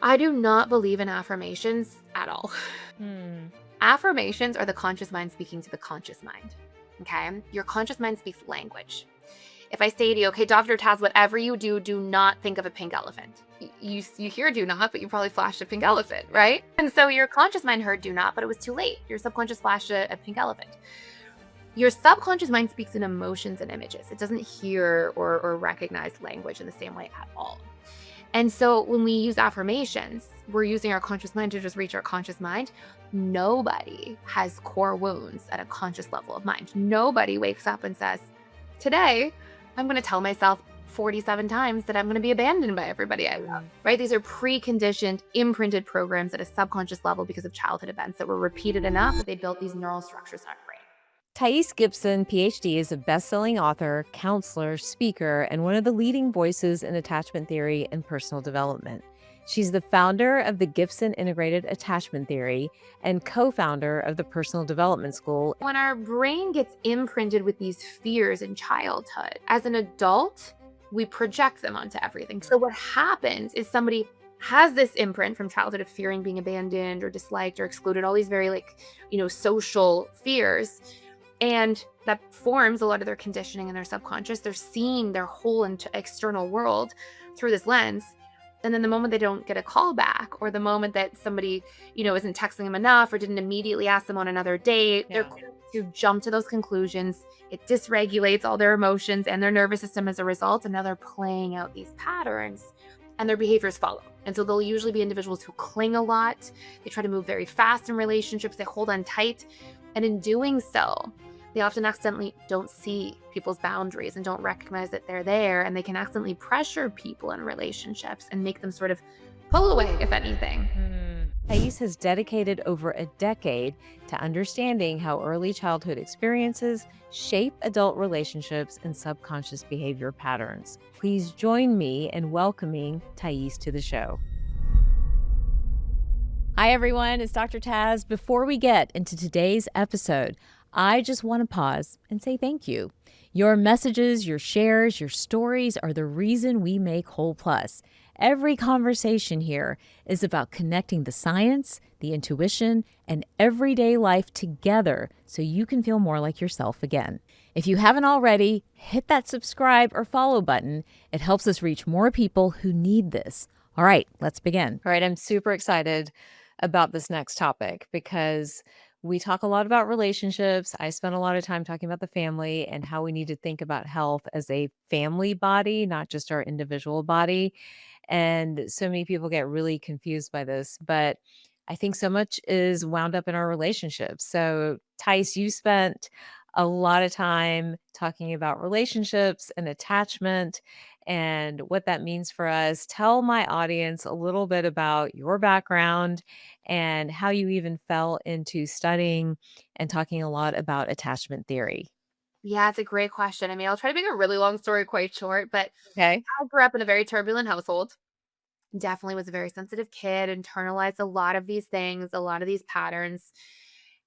I do not believe in affirmations at all. Hmm. Affirmations are the conscious mind speaking to the conscious mind. Okay? Your conscious mind speaks language. If I say to you, okay, Dr. Taz, whatever you do, do not think of a pink elephant. You hear do not, but you probably flashed a pink elephant, right? And so your conscious mind heard do not, but it was too late. Your subconscious flashed a pink elephant. Your subconscious mind speaks in emotions and images. It doesn't hear or recognize language in the same way at all. And so when we use affirmations, we're using our conscious mind to just reach our conscious mind. Nobody has core wounds at a conscious level of mind. Nobody wakes up and says, today, I'm going to tell myself 47 times that I'm going to be abandoned by everybody I love, right? These are preconditioned, imprinted programs at a subconscious level because of childhood events that were repeated enough that they built these neural structures in our brain. Thais Gibson, PhD, is a best-selling author, counselor, speaker, and one of the leading voices in attachment theory and personal development. She's the founder of the Gibson Integrated Attachment Theory and co-founder of the Personal Development School. When our brain gets imprinted with these fears in childhood, as an adult, we project them onto everything. So what happens is somebody has this imprint from childhood of fearing being abandoned or disliked or excluded, all these very social fears. And that forms a lot of their conditioning in their subconscious. They're seeing their whole external world through this lens. And then the moment they don't get a call back, or the moment that somebody, isn't texting them enough or didn't immediately ask them on another date, they're quick to jump to those conclusions. It dysregulates all their emotions and their nervous system as a result. And now they're playing out these patterns and their behaviors follow. And so they'll usually be individuals who cling a lot. They try to move very fast in relationships. They hold on tight. And in doing so, they often accidentally don't see people's boundaries and don't recognize that they're there. And they can accidentally pressure people in relationships and make them sort of pull away, if anything. Thais has dedicated over a decade to understanding how early childhood experiences shape adult relationships and subconscious behavior patterns. Please join me in welcoming Thais to the show. Hi, everyone. It's Dr. Taz. Before we get into today's episode, I just want to pause and say thank you. Your messages, your shares, your stories are the reason we make Whole Plus. Every conversation here is about connecting the science, the intuition, and everyday life together so you can feel more like yourself again. If you haven't already, hit that subscribe or follow button. It helps us reach more people who need this. All right, let's begin. All right, I'm super excited about this next topic because we talk a lot about relationships. I spend a lot of time talking about the family and how we need to think about health as a family body, not just our individual body. And so many people get really confused by this, but I think so much is wound up in our relationships. So, Thais, you spent a lot of time talking about relationships and attachment and what that means for us. Tell my audience a little bit about your background and how you even fell into studying and talking a lot about attachment theory. Yeah, it's a great question. I mean, I'll try to make a really long story quite short, but Okay. I grew up in a very turbulent household. Definitely was a very sensitive kid, internalized a lot of these things, a lot of these patterns,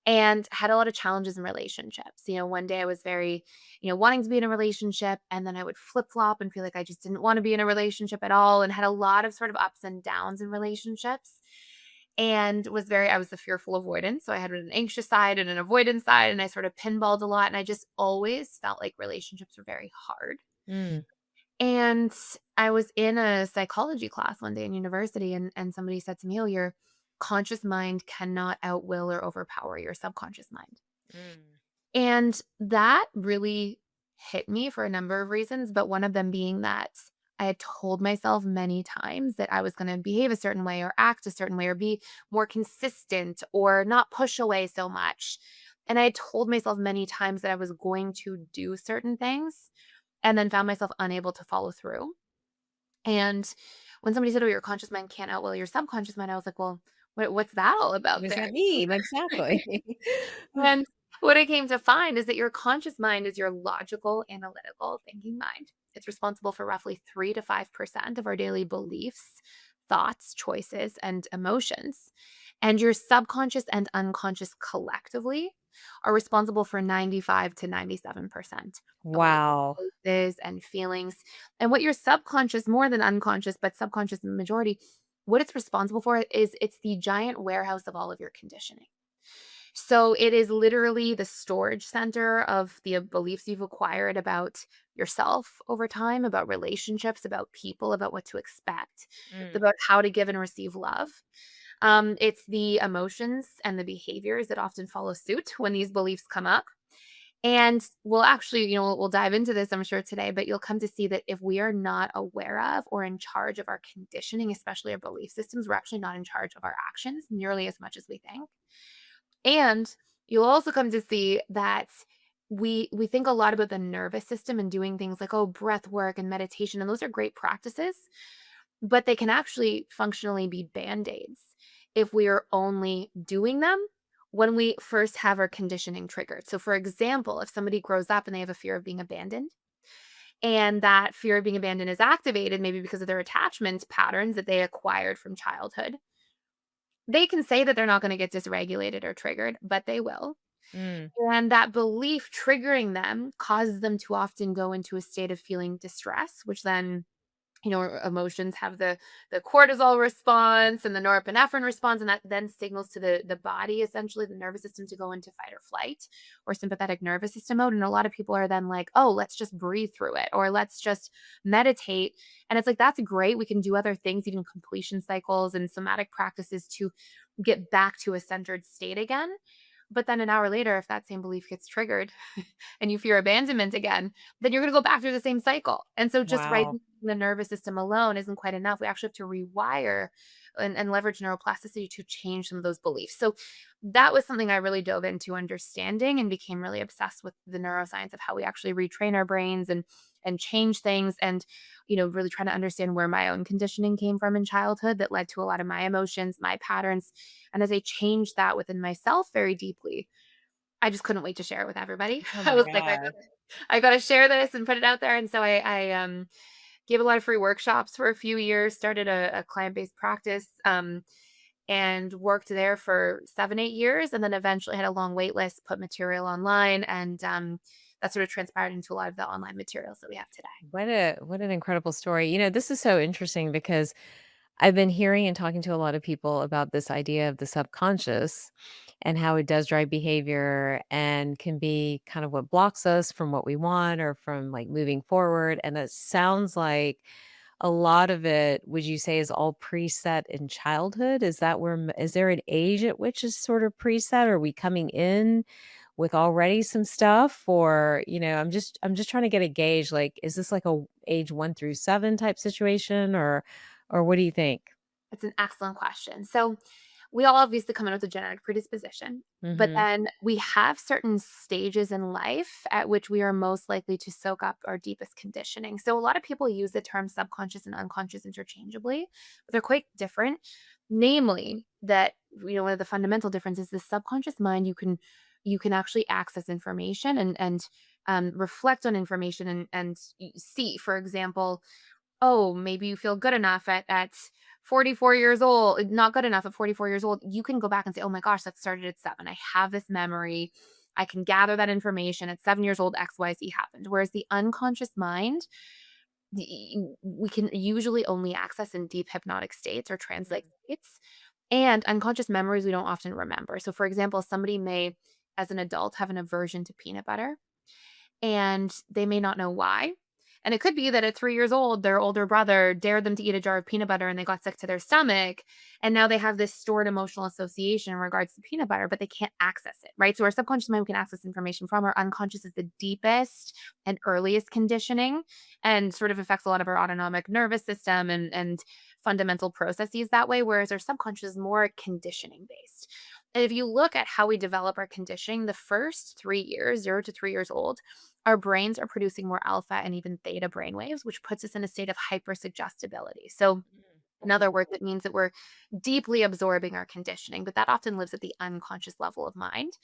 and had a lot of challenges in relationships. One day I was very, wanting to be in a relationship, and then I would flip flop and feel like I just didn't want to be in a relationship at all, and had a lot of sort of ups and downs in relationships. And I was the fearful avoidant. So I had an anxious side and an avoidant side, and I sort of pinballed a lot. And I just always felt like relationships were very hard. Mm. And I was in a psychology class one day in university, and somebody said to me, "Oh, your conscious mind cannot outwill or overpower your subconscious mind." Mm. And that really hit me for a number of reasons, but one of them being that I had told myself many times that I was going to behave a certain way or act a certain way or be more consistent or not push away so much. And I had told myself many times that I was going to do certain things and then found myself unable to follow through. And when somebody said, "Oh, your conscious mind can't outwill your subconscious mind," I was like, "Well, what's that all What about does there?" that mean? Exactly. And what I came to find is that your conscious mind is your logical, analytical thinking mind. It's responsible for roughly 3 to 5% of our daily beliefs, thoughts, choices, and emotions. And your subconscious and unconscious collectively are responsible for 95 to 97% of all Wow. choices and feelings. And what your subconscious, more than unconscious, but subconscious majority, what it's responsible for is it's the giant warehouse of all of your conditioning. So it is literally the storage center of the beliefs you've acquired about yourself over time, about relationships, about people, about what to expect, Mm. about how to give and receive love. It's the emotions and the behaviors that often follow suit when these beliefs come up. And we'll actually, we'll dive into this, I'm sure, today, but you'll come to see that if we are not aware of or in charge of our conditioning, especially our belief systems, we're actually not in charge of our actions nearly as much as we think. And you'll also come to see that we think a lot about the nervous system and doing things like, oh, breath work and meditation, and those are great practices, but they can actually functionally be band-aids if we are only doing them when we first have our conditioning triggered. So for example, if somebody grows up and they have a fear of being abandoned, and that fear of being abandoned is activated maybe because of their attachment patterns that they acquired from childhood, they can say that they're not going to get dysregulated or triggered, but they will. Mm. And that belief triggering them causes them to often go into a state of feeling distress, which then, emotions have the cortisol response and the norepinephrine response, and that then signals to the body, essentially the nervous system, to go into fight or flight or sympathetic nervous system mode. And a lot of people are then like, oh, let's just breathe through it, or let's just meditate. And it's like, that's great. We can do other things, even completion cycles and somatic practices, to get back to a centered state again. But then an hour later, if that same belief gets triggered and you fear abandonment again, then you're going to go back through the same cycle. And so just right, Wow. the nervous system alone isn't quite enough. We actually have to rewire and leverage neuroplasticity to change some of those beliefs. So that was something I really dove into understanding and became really obsessed with the neuroscience of how we actually retrain our brains and change things, and really trying to understand where my own conditioning came from in childhood that led to a lot of my emotions, my patterns. And as I changed that within myself very deeply, I just couldn't wait to share it with everybody. Oh I my was like, God. I gotta share this and put it out there. And so I gave a lot of free workshops for a few years, started a client-based practice, and worked there for 7, 8 years, and then eventually had a long wait list, put material online, and that sort of transpired into a lot of the online materials that we have today. What an incredible story. This is so interesting because I've been hearing and talking to a lot of people about this idea of the subconscious and how it does drive behavior and can be kind of what blocks us from what we want or from like moving forward. And it sounds like a lot of it, would you say, is all preset in childhood? Is that where, is there an age at which is sort of preset? Are we coming in with already some stuff? Or, I'm just trying to get a gauge. Like, is this like a age 1 through 7 type situation, or what do you think? It's an excellent question. So we all obviously come in with a genetic predisposition, but Mhm. then we have certain stages in life at which we are most likely to soak up our deepest conditioning. So a lot of people use the term subconscious and unconscious interchangeably, but they're quite different. Namely, that one of the fundamental differences, the subconscious mind, you can actually access information and reflect on information and see, for example, oh, maybe you feel good enough at 44 years old, not good enough at 44 years old. You can go back and say, oh my gosh, that started at 7. I have this memory. I can gather that information. At 7 years old, XYZ happened. Whereas the unconscious mind, we can usually only access in deep hypnotic states or translate Mm. states. And unconscious memories we don't often remember. So, for example, somebody may, as an adult, have an aversion to peanut butter, and they may not know why. And it could be that at 3 years old, their older brother dared them to eat a jar of peanut butter and they got sick to their stomach. And now they have this stored emotional association in regards to peanut butter, but they can't access it, right? So our subconscious mind we can access information from. Our unconscious is the deepest and earliest conditioning and sort of affects a lot of our autonomic nervous system and fundamental processes that way, whereas our subconscious is more conditioning based. And if you look at how we develop our conditioning, the first 3 years, 0 to 3 years old, our brains are producing more alpha and even theta brain waves, which puts us in a state of hypersuggestibility. So, in other words, it means that we're deeply absorbing our conditioning, but that often lives at the unconscious level of mind.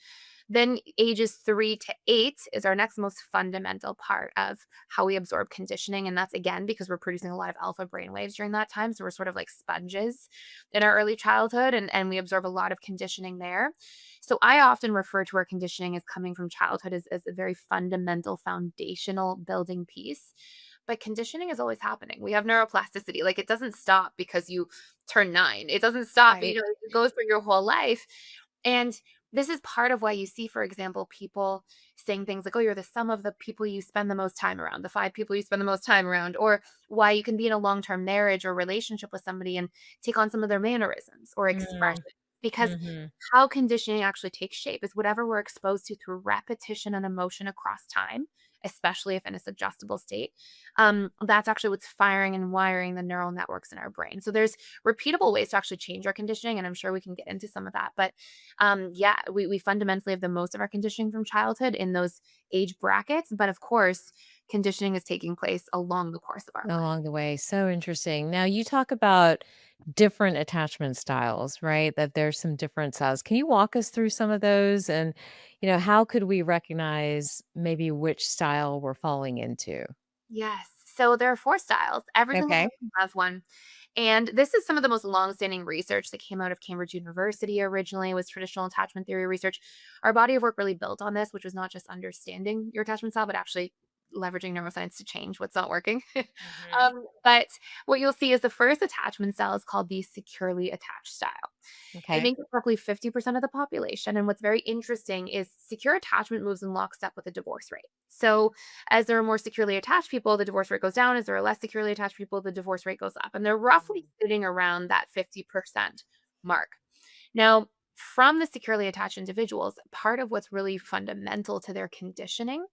Then ages 3 to 8 is our next most fundamental part of how we absorb conditioning. And that's again because we're producing a lot of alpha brain waves during that time. So we're sort of like sponges in our early childhood and we absorb a lot of conditioning there. So I often refer to our conditioning as coming from childhood as a very fundamental, foundational building piece. but conditioning is always happening. We have neuroplasticity. Like it doesn't stop because you turn 9. It doesn't stop, Right. it goes for your whole life. And this is part of why you see, for example, people saying things like, "Oh, you're the sum of the people you spend the most time around, the 5 people you spend the most time around," or why you can be in a long-term marriage or relationship with somebody and take on some of their mannerisms or Mm. expressions. Because Mhm. how conditioning actually takes shape is whatever we're exposed to through repetition and emotion across time, especially if in a suggestible state. That's actually what's firing and wiring the neural networks in our brain. So there's repeatable ways to actually change our conditioning, and I'm sure we can get into some of that. But yeah, we fundamentally have the most of our conditioning from childhood in those age brackets. But of course, conditioning is taking place along the course of our life. Along the way. So interesting. Now you talk about different attachment styles, right? That there's some different styles. Can you walk us through some of those and how could we recognize maybe which style we're falling into? Yes. So there are 4 styles. Every single Okay. person has one. And this is some of the most long-standing research that came out of Cambridge University originally was traditional attachment theory research. Our body of work really built on this, which was not just understanding your attachment style, but actually leveraging neuroscience to change what's not working. Mhm. But what you'll see is the first attachment style is called the securely attached style. It Okay. makes up roughly 50% of the population. And what's very interesting is secure attachment moves in lockstep with the divorce rate. So, as there are more securely attached people, the divorce rate goes down. As there are less securely attached people, the divorce rate goes up. And they're roughly Mm. sitting around that 50% mark. Now, from the securely attached individuals, part of what's really fundamental to their conditioning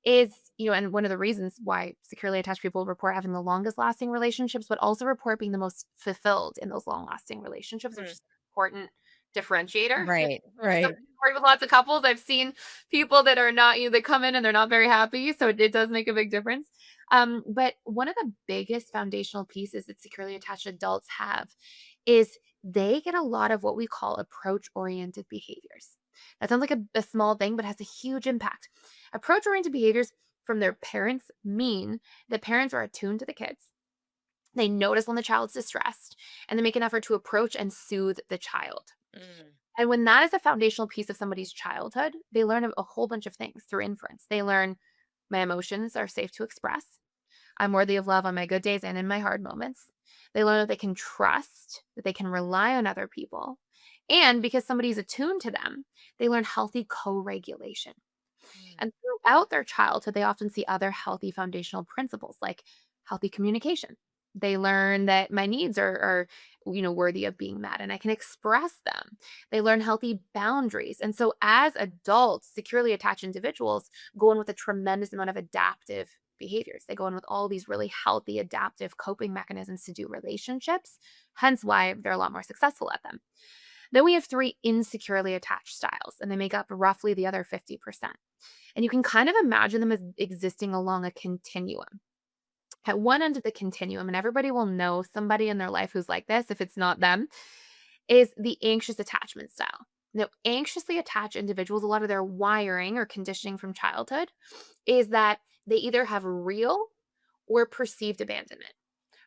is, and one of the reasons why securely attached people report having the longest lasting relationships, but also report being the most fulfilled in those long lasting relationships, which Hmm. is an important differentiator. Right. As Right. somebody who's worked with lots of couples, I've seen people that are not, they come in and they're not very happy. So it does make a big difference. But one of the biggest foundational pieces that securely attached adults have is they get a lot of what we call approach oriented behaviors. That sounds like a small thing, but has a huge impact. Approach oriented behaviors from their parents mean that parents are attuned to the kids. They notice when the child's distressed and they make an effort to approach and soothe the child. Mm. And when that is a foundational piece of somebody's childhood, they learn a whole bunch of things through inference. They learn my emotions are safe to express. I'm worthy of love on my good days and in my hard moments. They learn that they can trust, that they can rely on other people. And because somebody's attuned to them, they learn healthy co regulation. Mm. And throughout their childhood, they often see other healthy foundational principles like healthy communication. They learn that my needs are worthy of being met and I can express them. They learn healthy boundaries. And so as adults, securely attached individuals go in with a tremendous amount of adaptive behaviors. They go in with all these really healthy adaptive coping mechanisms to do relationships, hence why they're a lot more successful at them. Then we have 3 insecurely attached styles, and they make up roughly the other 50%. And you can kind of imagine them as existing along a continuum. At one end of the continuum, and everybody will know somebody in their life who's like this, if it's not them, is the anxious attachment style. Now, anxiously attached individuals, a lot of their wiring or conditioning from childhood is that they either have real or perceived abandonment.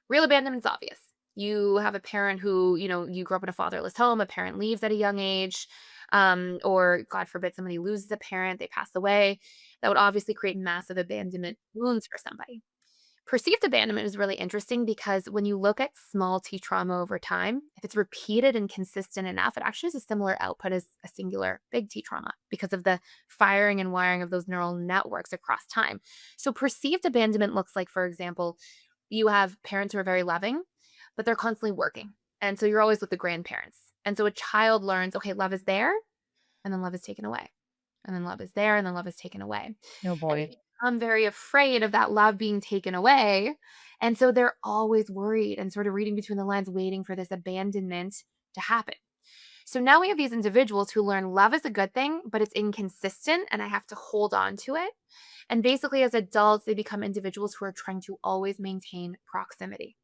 Real abandonment's obvious. You have a parent who, you grew up in a fatherless home, a parent leaves at a young age, or God forbid somebody loses a parent, they pass away. That would obviously create massive abandonment wounds for somebody. Perceived abandonment is really interesting because when you look at small T trauma over time, if it's repeated and consistent enough, it actually has a similar output as a singular big T trauma because of the firing and wiring of those neural networks across time. So, perceived abandonment looks like, for example, you have parents who are very loving, but they're constantly working. And so you're always with the grandparents. And so a child learns, okay, love is there, and then love is taken away. And then love is there, and then love is taken away. Oh And boy. they become very afraid of that love being taken away. And so they're always worried and sort of reading between the lines, waiting for this abandonment to happen. So now we have these individuals who learn love is a good thing, but it's inconsistent and I have to hold on to it. And basically, as adults, they become individuals who are trying to always maintain proximity.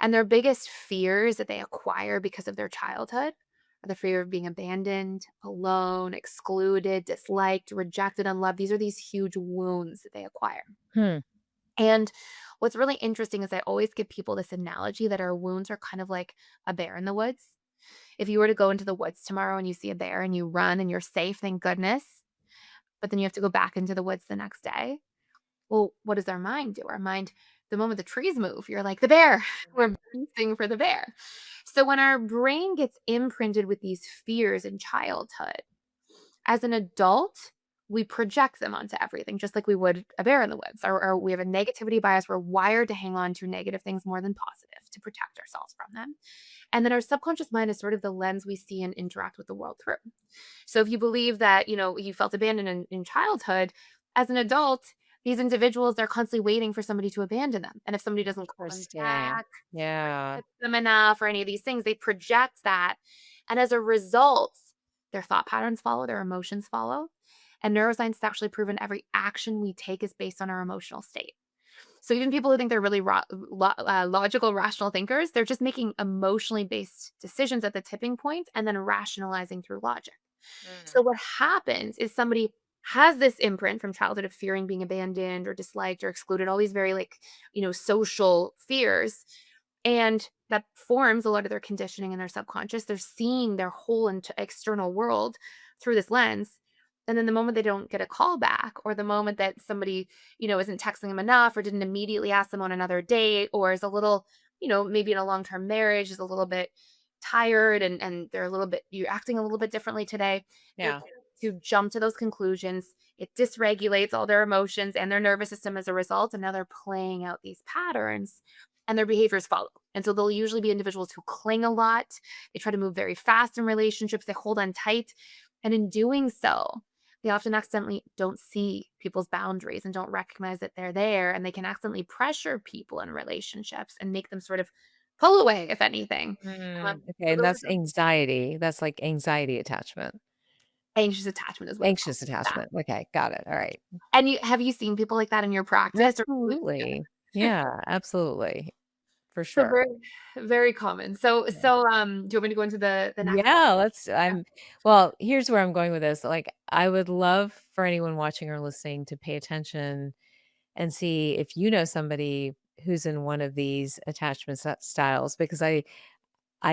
And their biggest fears that they acquire because of their childhood are the fear of being abandoned, alone, excluded, disliked, rejected, unloved. These are these huge wounds that they acquire. Hmm. And what's really interesting is I always give people this analogy that our wounds are kind of like a bear in the woods. If you were to go into the woods tomorrow and you see a bear and you run and you're safe, thank goodness, but then you have to go back into the woods the next day, Well, what does our mind do? Our mind, the moment the trees move, you're like, the bear. We're bracing for the bear. So when our brain gets imprinted with these fears in childhood, as an adult, we project them onto everything, just like we would a bear in the woods, or we have a negativity bias. We're wired to hang on to negative things more than positive to protect ourselves from them. And then our subconscious mind is sort of the lens we see and interact with the world through. So if you believe that, you felt abandoned in childhood, as an adult, these individuals, they're constantly waiting for somebody to abandon them. And if somebody doesn't call them Interesting. back or Yeah. tip them enough or any of these things, they project that. And as a result, their thought patterns follow, their emotions follow. And neuroscience has actually proven every action we take is based on our emotional state. So even people who think they're really logical, rational thinkers, they're just making emotionally based decisions at the tipping point and then rationalizing through logic. So Mm. what happens is somebody has this imprint from childhood of fearing being abandoned or disliked or excluded, all these very social fears. And that forms a lot of their conditioning in their subconscious. They're seeing their whole external world through this lens. And then the moment they don't get a call back, or the moment that somebody, isn't texting them enough or didn't immediately ask them on another date, or is a little, maybe in a long term marriage, is a little bit tired and they're a little bit, you're acting a little bit differently today. They're Yeah. quick to jump to those conclusions. It dysregulates all their emotions and their nervous system as a result. And now they're playing out these patterns and their behaviors follow. And so they'll usually be individuals who cling a lot. They try to move very fast in relationships. They hold on tight. And in doing so, they often accidentally don't see people's boundaries and don't recognize that they're there. And they can accidentally pressure people in relationships and make them sort of pull away, if anything. Okay, So and those that's are some anxiety. That's like anxiety attachment. anxious attachment is what it's called. Anxious Yeah. attachment. Okay, got it. All right. And have you seen people like that in your practice or Absolutely. Yeah, absolutely. For so sure. very, very common. So Yeah. do you want me to go into the next Yeah, let's one? well, here's where I'm going with this. Like, I would love for anyone watching or listening to pay attention and see if you know somebody who's in one of these attachment styles, because I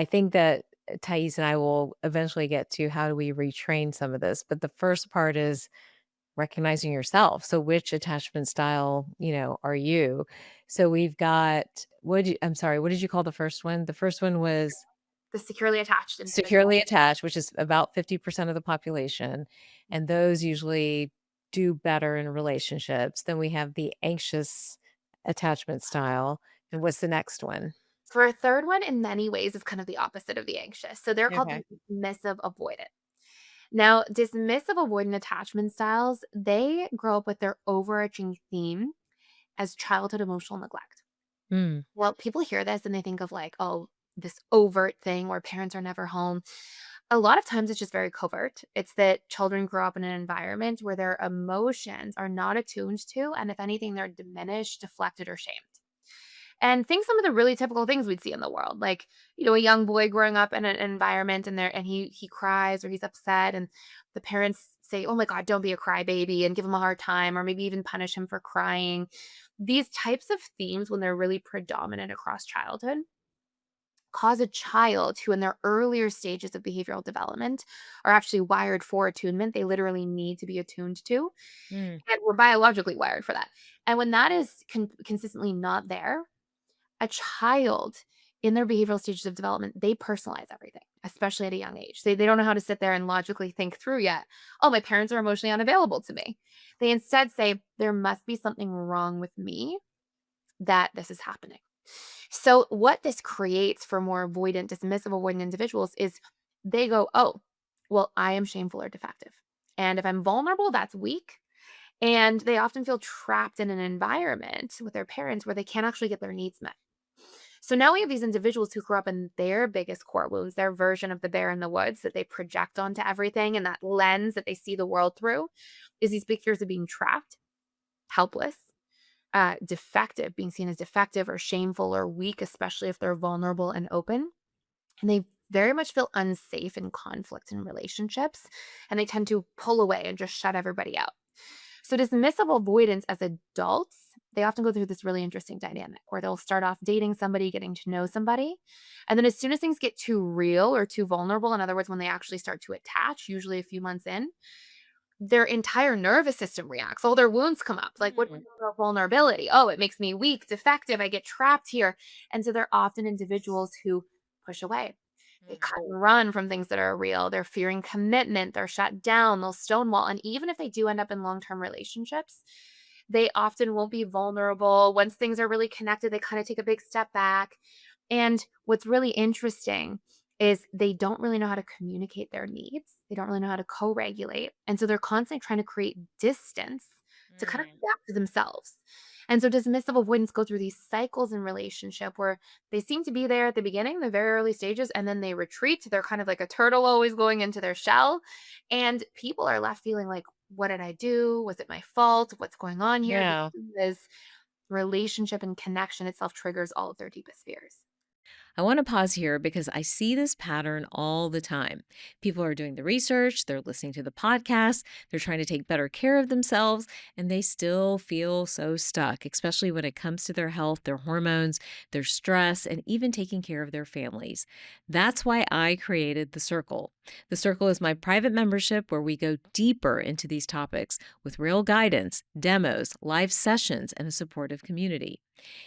think that Thais and I will eventually get to how do we retrain some of this. But the first part is recognizing yourself. So which attachment style, are you? So we've got I'm sorry, what did you call the first one? The first one was The securely attached individual. securely attached, which is about 50% of the population, and those usually do better in relationships. Then we have the anxious attachment style. And what's the next one? For a third one, in many ways, is kind of the opposite of the anxious. So they're called Okay. the dismissive avoidant. Now, dismissive avoidant attachment styles, they grow up with their overarching theme as childhood emotional neglect. Mm, Well, people hear this and they think of like, oh, this overt thing where parents are never home. A lot of times it's just very covert. It's that children grow up in an environment where their emotions are not attuned to. And if anything, they're diminished, deflected, or shamed. And think some of the really typical things we'd see in the world, like, a young boy growing up in an environment and he cries or he's upset and the parents say, "Oh my god, don't be a crybaby," and give him a hard time or maybe even punish him for crying. These types of themes, when they're really predominant across childhood, cause a child who in their earlier stages of behavioral development are actually wired for attunement. They literally need to be attuned to, mm, and we're biologically wired for that. And when that is consistently not there, a child in their behavioral stages of development, they personalize everything, especially at a young age. They don't know how to sit there and logically think through yet. Oh, my parents are emotionally unavailable to me. They instead say, there must be something wrong with me that this is happening. So, what this creates for more avoidant, dismissive avoidant individuals is they go, oh, well, I am shameful or defective. And if I'm vulnerable, that's weak. And they often feel trapped in an environment with their parents where they can't actually get their needs met. So now we have these individuals who grew up in their biggest core wounds, their version of the bear in the woods that they project onto everything, and that lens that they see the world through is these big fears of being trapped, helpless, defective, being seen as defective or shameful or weak, especially if they're vulnerable and open. And they very much feel unsafe in conflict in relationships, and they tend to pull away and just shut everybody out. So dismissive avoidance as adults, they often go through this really interesting dynamic where they'll start off dating somebody, getting to know somebody. And then as soon as things get too real or too vulnerable, in other words, when they actually start to attach, usually a few months in, their entire nervous system reacts. All their wounds come up. Like, what do we Mm. know about vulnerability? Oh, it makes me weak, defective. I get trapped here. And so they're often individuals who push away. They cut Mm. and run from things that are real. They're fearing commitment. They're shut down. They'll stonewall. And even if they do end up in long term relationships, they often won't be vulnerable. Once things are really connected, they kind of take a big step back. And what's really interesting is they don't really know how to communicate their needs. They don't really know how to co-regulate. And so they're constantly trying to create distance to kind of Mm. adapt to themselves. And so dismissive avoidance go through these cycles in relationship where they seem to be there at the beginning, the very early stages, and then they retreat. They're kind of like a turtle always going into their shell. And people are left feeling like, what did I do? Was it my fault? What's going on here? Yeah. Because relationship and connection itself triggers all of their deepest fears. I want to pause here because I see this pattern all the time. People are doing the research, they're listening to the podcast, they're trying to take better care of themselves, and they still feel so stuck, especially when it comes to their health, their hormones, their stress, and even taking care of their families. That's why I created The Circle. The Circle is my private membership where we go deeper into these topics with real guidance, demos, live sessions, and a supportive community.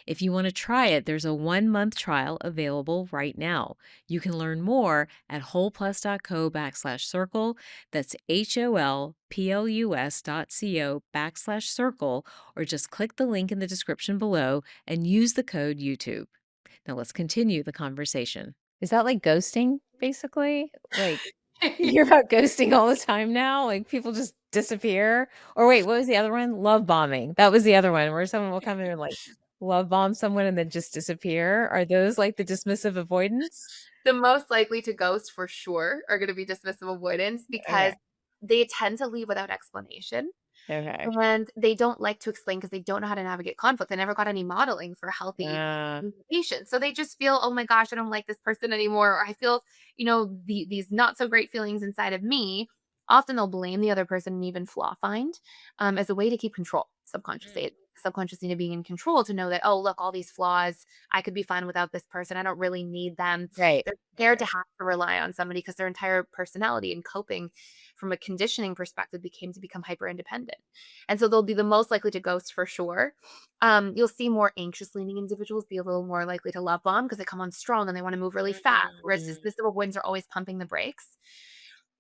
If you want to try it, there's a 1 month trial available right now. You can learn more at wholeplus.co/circle. That's HOLPLUS.co/circle, or just click the link in the description below and use the code YouTube. Now let's continue the conversation. Is that like ghosting, basically? Like you're about ghosting all the time now? Like people just disappear? Or wait, what was the other one? Love bombing. That was the other one where someone will come in and like love bomb someone and then just disappear. Are those like the dismissive avoidance? The most likely to ghost for sure are gonna be dismissive avoidance because Okay. they tend to leave without explanation. Okay. And they don't like to explain because they don't know how to navigate conflict. They never got any modeling for healthy Uh, communication. So they just feel, oh my gosh, I don't like this person anymore. Or I feel, these not so great feelings inside of me. Often they'll blame the other person and even flaw find as a way to keep control subconsciously. mm, Subconsciously to being in control to know that, oh, look, all these flaws, I could be fine without this person. I don't really need them. right. They're Right. scared to Right. have to rely on somebody because their entire personality and coping from a conditioning perspective became to become hyper independent. And so they'll be the most likely to ghost for sure. You'll see more anxious leaning individuals be a little more likely to love bomb because they come on strong and they want to move really fast, whereas Mm. dismissive avoidants are always pumping the brakes.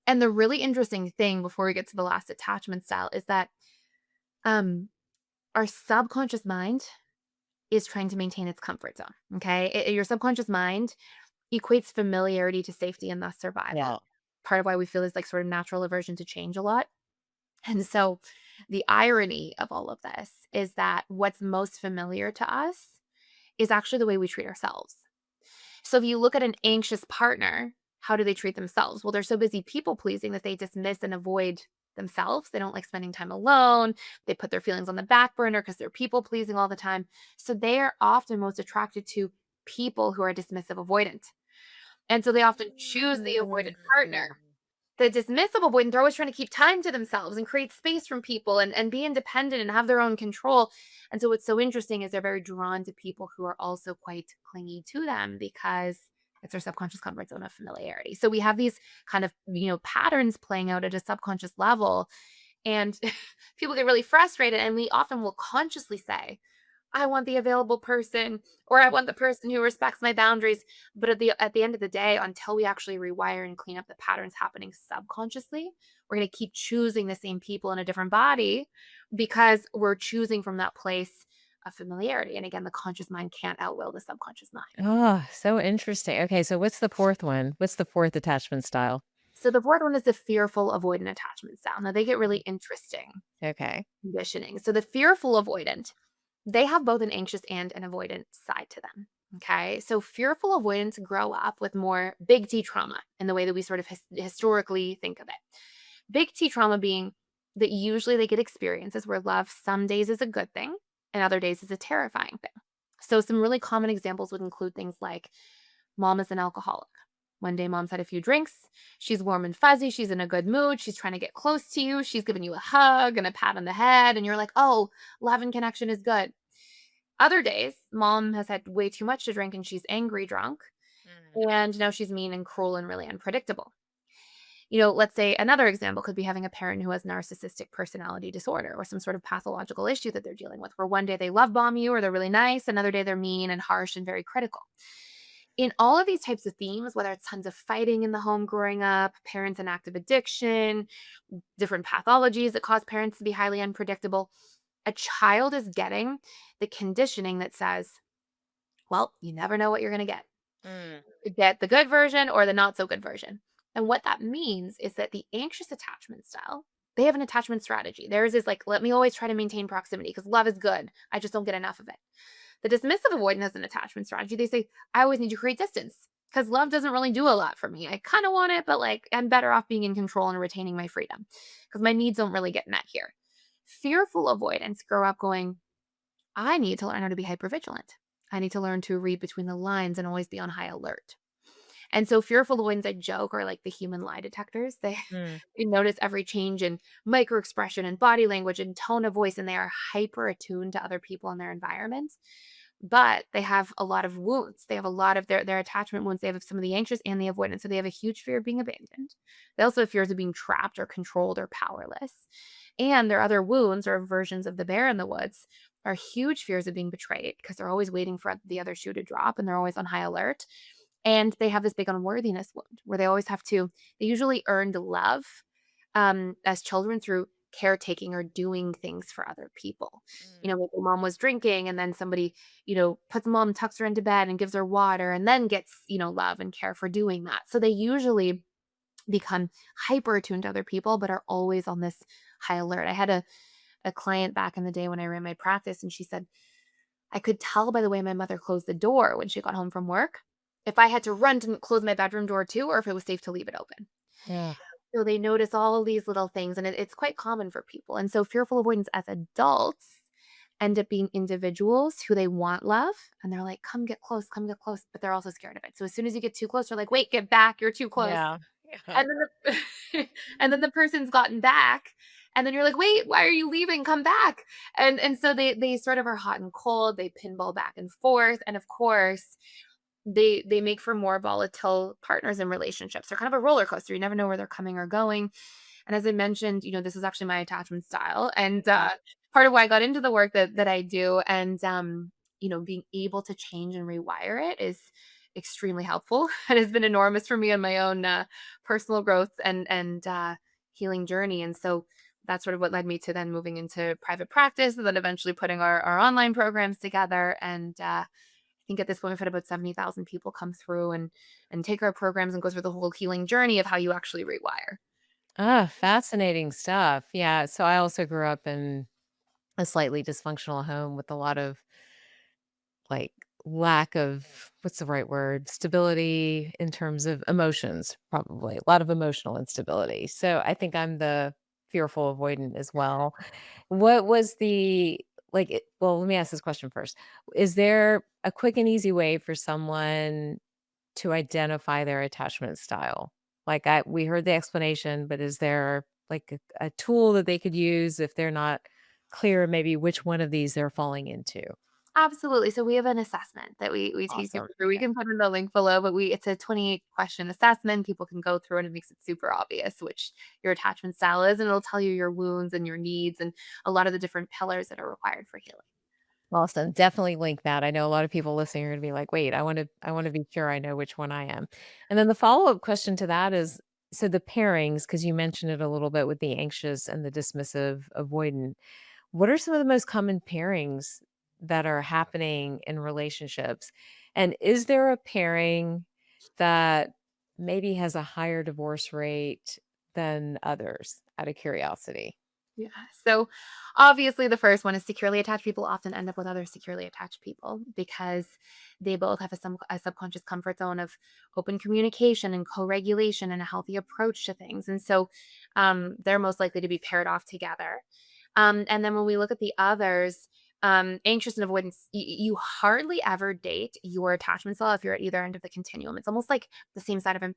And the really interesting thing before we get to the last attachment style is that um, our subconscious mind is trying to maintain its comfort zone. Okay. Your subconscious mind equates familiarity to safety and thus survival. Yeah. Part of why we feel this like sort of natural aversion to change a lot. And so the irony of all of this is that what's most familiar to us is actually the way we treat ourselves. So if you look at an anxious partner, how do they treat themselves? Well, they're so busy people pleasing that they dismiss and avoid themselves. They don't like spending time alone. They put their feelings on the back burner because they're people pleasing all the time. So they are often most attracted to people who are dismissive avoidant. And so they often choose the avoidant partner. Mm. The dismissive avoidant, they're always trying to keep time to themselves and create space from people and be independent and have their own control. And so what's so interesting is they're very drawn to people who are also quite clingy to them because it's their subconscious comfort zone of familiarity. So we have these kind of, patterns playing out at a subconscious level. And people get really frustrated. And we often will consciously say, I want the available person or I want the person who respects my boundaries. But at the end of the day, until we actually rewire and clean up the patterns happening subconsciously, we're going to keep choosing the same people in a different body because we're choosing from that place of familiarity. And again, the conscious mind can't outwill the subconscious mind. Oh, so interesting. Okay, so what's the fourth one? What's the fourth attachment style? So the fourth one is the fearful avoidant attachment style. Now they get really interesting Okay. conditioning. So the fearful avoidant, they have both an anxious and an avoidant side to them. Okay. So fearful avoidants grow up with more big T trauma in the way that we sort of historically think of it. Big T trauma being that usually they get experiences where love some days is a good thing and other days is a terrifying thing. So some really common examples would include things like mom is an alcoholic. One day mom's had a few drinks. She's warm and fuzzy. She's in a good mood. She's trying to get close to you. She's giving you a hug and a pat on the head. And you're like, oh, love and connection is good. Other days, mom has had way too much to drink and she's angry drunk. Mm. And now she's mean and cruel and really unpredictable. Let's say another example could be having a parent who has narcissistic personality disorder or some sort of pathological issue that they're dealing with, where one day they love bomb you or they're really nice, another day they're mean and harsh and very critical. In all of these types of themes, whether it's tons of fighting in the home growing up, parents in active addiction, different pathologies that cause parents to be highly unpredictable, a child is getting the conditioning that says, well, you never know what you're going to get. Mm. Get the good version or the not so good version. And what that means is that the anxious attachment style, they have an attachment strategy. Theirs is like, let me always try to maintain proximity because love is good. I just don't get enough of it. The dismissive avoidant has an attachment strategy. They say, I always need to create distance because love doesn't really do a lot for me. I kind of want it, but like I'm better off being in control and retaining my freedom because my needs don't really get met here. Fearful avoidants grow up going, I need to learn how to be hypervigilant. I need to learn to read between the lines and always be on high alert. And so fearful avoidants, I joke, are like the human lie detectors. They, Mm. they notice every change in micro expression and body language and tone of voice, and they are hyper attuned to other people in their environment. But they have a lot of wounds. They have a lot of their attachment wounds. They have some of the anxious and the avoidant. So they have a huge fear of being abandoned. They also have fears of being trapped or controlled or powerless. And their other wounds or versions of the bear in the woods are huge fears of being betrayed because they're always waiting for the other shoe to drop and they're always on high alert. And they have this big unworthiness wound where they always have to, they usually earned love as children through caretaking or doing things for other people. Mm. Like their mom was drinking and then somebody, puts mom, tucks her into bed and gives her water and then gets, love and care for doing that. So they usually become hyper attuned to other people, but are always on this high alert. I had a client back in the day when I ran my practice, and she said, I could tell by the way my mother closed the door when she got home from work if I had to run to close my bedroom door too, or if it was safe to leave it open. Yeah. So they notice all of these little things, and it's quite common for people. And so fearful avoidance as adults end up being individuals who they want love, and they're like, come get close, but they're also scared of it. So as soon as you get too close, they're like, wait, get back, you're too close. Yeah. Yeah. And then and then the person's gotten back, and then you're like, "Wait, why are you leaving? Come back." And so they sort of are hot and cold, they pinball back and forth, and of course, they make for more volatile partners and relationships. They're kind of a roller coaster. You never know where they're coming or going. And as I mentioned, this is actually my attachment style. And part of why I got into the work that I do, and being able to change and rewire it is extremely helpful. It has been enormous for me on my own personal growth and healing journey. And so that's sort of what led me to then moving into private practice and then eventually putting our online programs together. And I think at this point we've had about 70,000 people come through and take our programs and go through the whole healing journey of how you actually rewire. Ah, fascinating stuff. Yeah. So I also grew up in a slightly dysfunctional home with a lot of like lack of what's the right word? Stability in terms of emotions, probably. A lot of emotional instability. So I think I'm the fearful avoidant as well. What was the well, let me ask this question first. Is there a quick and easy way for someone to identify their attachment style? Like we heard the explanation, but is there like a tool that they could use if they're not clear maybe which one of these they're falling into? Absolutely. So we have an assessment that we take Awesome. people through. We Okay. can put in the link below, but it's a 28 question assessment. People can go through and it makes it super obvious which your attachment style is, and it'll tell you your wounds and your needs and a lot of the different pillars that are required for healing. Awesome. Definitely link that. I know a lot of people listening are gonna be like, wait, I want to be sure I know which one I am. And then the follow-up question to that is so the pairings, because you mentioned it a little bit with the anxious and the dismissive avoidant. What are some of the most common pairings that are happening in relationships? And is there a pairing that maybe has a higher divorce rate than others out of curiosity? Yeah. So obviously, the first one is securely attached people often end up with other securely attached people because they both have a subconscious comfort zone of open communication and co regulation and a healthy approach to things. And so they're most likely to be paired off together. And then when we look at the others, Anxious and avoidance, you hardly ever date your attachment style if you're at either end of the continuum. It's almost like the same side of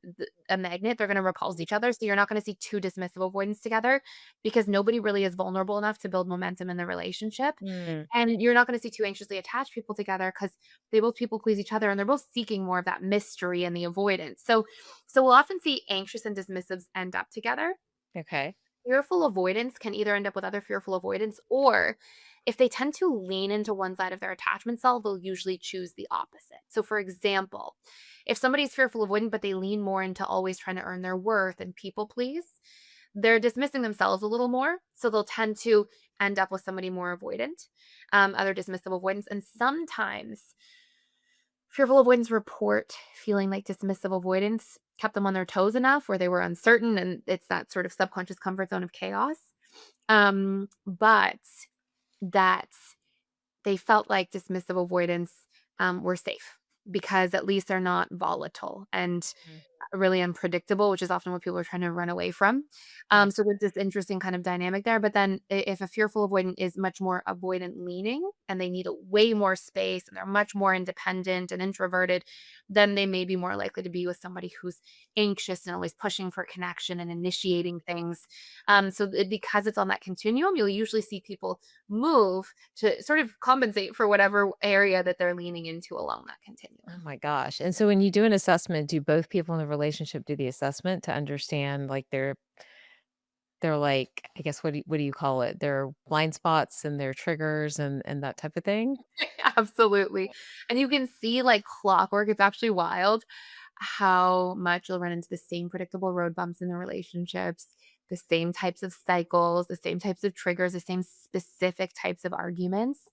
a magnet. They're going to repulse each other. So you're not going to see two dismissive avoidance together because nobody really is vulnerable enough to build momentum in the relationship. Mm, And you're not going to see two anxiously attached people together because they both people please each other and they're both seeking more of that mystery and the avoidance. So we'll often see anxious and dismissives end up together. okay. Fearful avoidance can either end up with other fearful avoidance, or if they tend to lean into one side of their attachment style, they'll usually choose the opposite. So, for example, if somebody's fearful avoidant, but they lean more into always trying to earn their worth and people please, they're dismissing themselves a little more. So, they'll tend to end up with somebody more avoidant, other dismissive avoidance. And sometimes fearful avoidance report feeling like dismissive avoidance kept them on their toes enough where they were uncertain, and it's that sort of subconscious comfort zone of chaos. But that they felt like dismissive avoidance were safe because at least they're not volatile and Mm, really unpredictable, which is often what people are trying to run away from. yeah. So there's this interesting kind of dynamic there. But then if a fearful avoidant is much more avoidant leaning and they need a way more space and they're much more independent and introverted, then they may be more likely to be with somebody who's anxious and always pushing for connection and initiating things. Because it's on that continuum, you'll usually see people move to sort of compensate for whatever area that they're leaning into along that Oh continuum. my gosh. And so when you do an assessment, do both people in the relationship do the assessment to understand like their like, I guess what do you call it? Their blind spots and their triggers and that type of thing? Absolutely. And you can see like clockwork, it's actually wild how much you'll run into the same predictable road bumps in the relationships, the same types of cycles, the same types of triggers, the same specific types of arguments.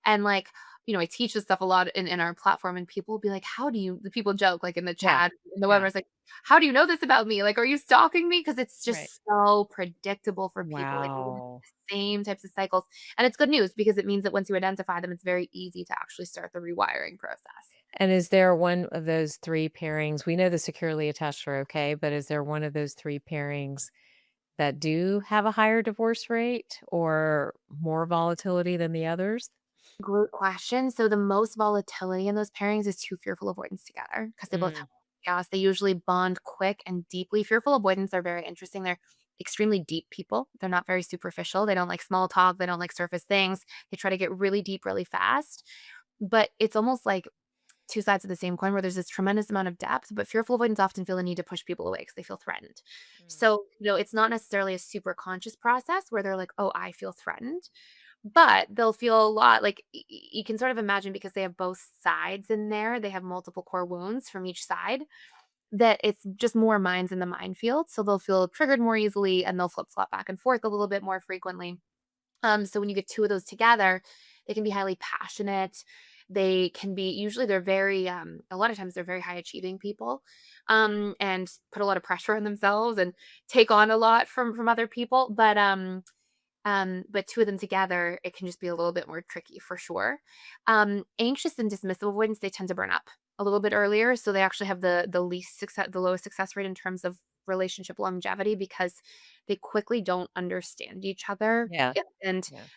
And like, I teach this stuff a lot in our platform, and people will be like, how do you, the people joke like in the Yeah. chat, in the Yeah. webinar, it's like, how do you know this about me? Like, are you stalking me? Because it's Right. just so predictable for people. Like, they have Wow. the same types of cycles. And it's good news because it means that once you identify them, it's very easy to actually start the rewiring process. And is there one of those 3 pairings we know the securely attached are okay, but is there one of those 3 pairings that do have a higher divorce rate or more volatility than the others? Great question. So the most volatility in those pairings is two fearful avoidance together because they both have Mm, chaos. They usually bond quick and deeply. Fearful avoidance are very interesting. They're extremely deep people. They're not very superficial. They don't like small talk. They don't like surface things. They try to get really deep really fast. But it's almost like two sides of the same coin where there's this tremendous amount of depth, but fearful avoidants often feel the need to push people away because they feel threatened. mm. So, it's not necessarily a super conscious process where they're like, oh, I feel threatened, but they'll feel a lot like you can sort of imagine because they have both sides in there, they have multiple core wounds from each side, that it's just more minds in the minefield. So they'll feel triggered more easily and they'll flip flop back and forth a little bit more frequently. So when you get two of those together, they can be highly passionate. They can be usually they're very a lot of times they're very high achieving people, and put a lot of pressure on themselves and take on a lot from other people. But two of them together, it can just be a little bit more tricky for sure. Anxious and dismissive avoidance, they tend to burn up a little bit earlier, so they actually have the lowest success rate in terms of relationship longevity because they quickly don't understand each other. Yeah, And yeah.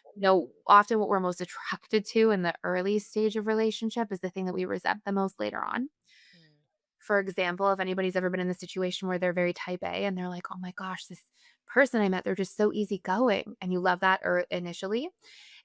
often what we're most attracted to in the early stage of relationship is the thing that we resent the most later on. Mm. For example, if anybody's ever been in the situation where they're very type A and they're like, "Oh my gosh, this person I met, they're just so easygoing," and you love that initially,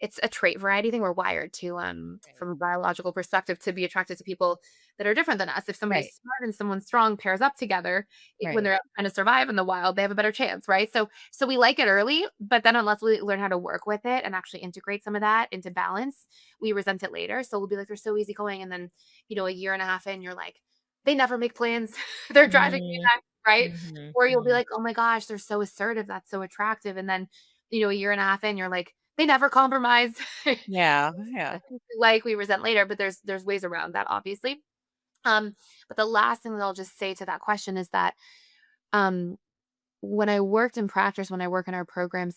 it's a trait variety thing. We're wired to, Right, from a biological perspective, to be attracted to people that are different than us. If somebody's right, smart and someone strong pairs up together, when right. they're trying to survive in the wild, they have a better chance, right? So we like it early, but then unless we learn how to work with it and actually integrate some of that into balance, we resent it later. So we'll be like, they're so easygoing, and then a year and a half in, you're like, they never make plans. They're driving me Mm, nuts, right? mhm, Or you'll be mhm. like, "Oh my gosh, they're so assertive. That's so attractive." And then, a year and a half in, you're like, "They never compromise." Yeah, yeah. Like we resent later, but there's ways around that, obviously. But the last thing that I'll just say to that question is that, um, when I worked in practice, when I work in our programs,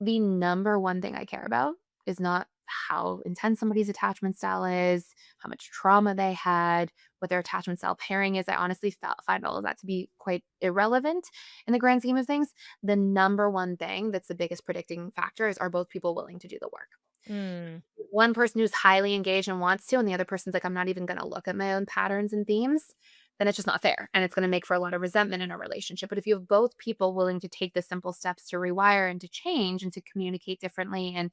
the number one thing I care about is not how intense somebody's attachment style is, how much trauma they had, what their attachment style pairing is. I honestly find all of that to be quite irrelevant in the grand scheme of things. The number one thing that's the biggest predicting factor is, are both people willing to do the work? Mm. One person who's highly engaged and wants to, and the other person's like, I'm not even going to look at my own patterns and themes, then it's just not fair. And it's going to make for a lot of resentment in a relationship. But if you have both people willing to take the simple steps to rewire and to change and to communicate differently and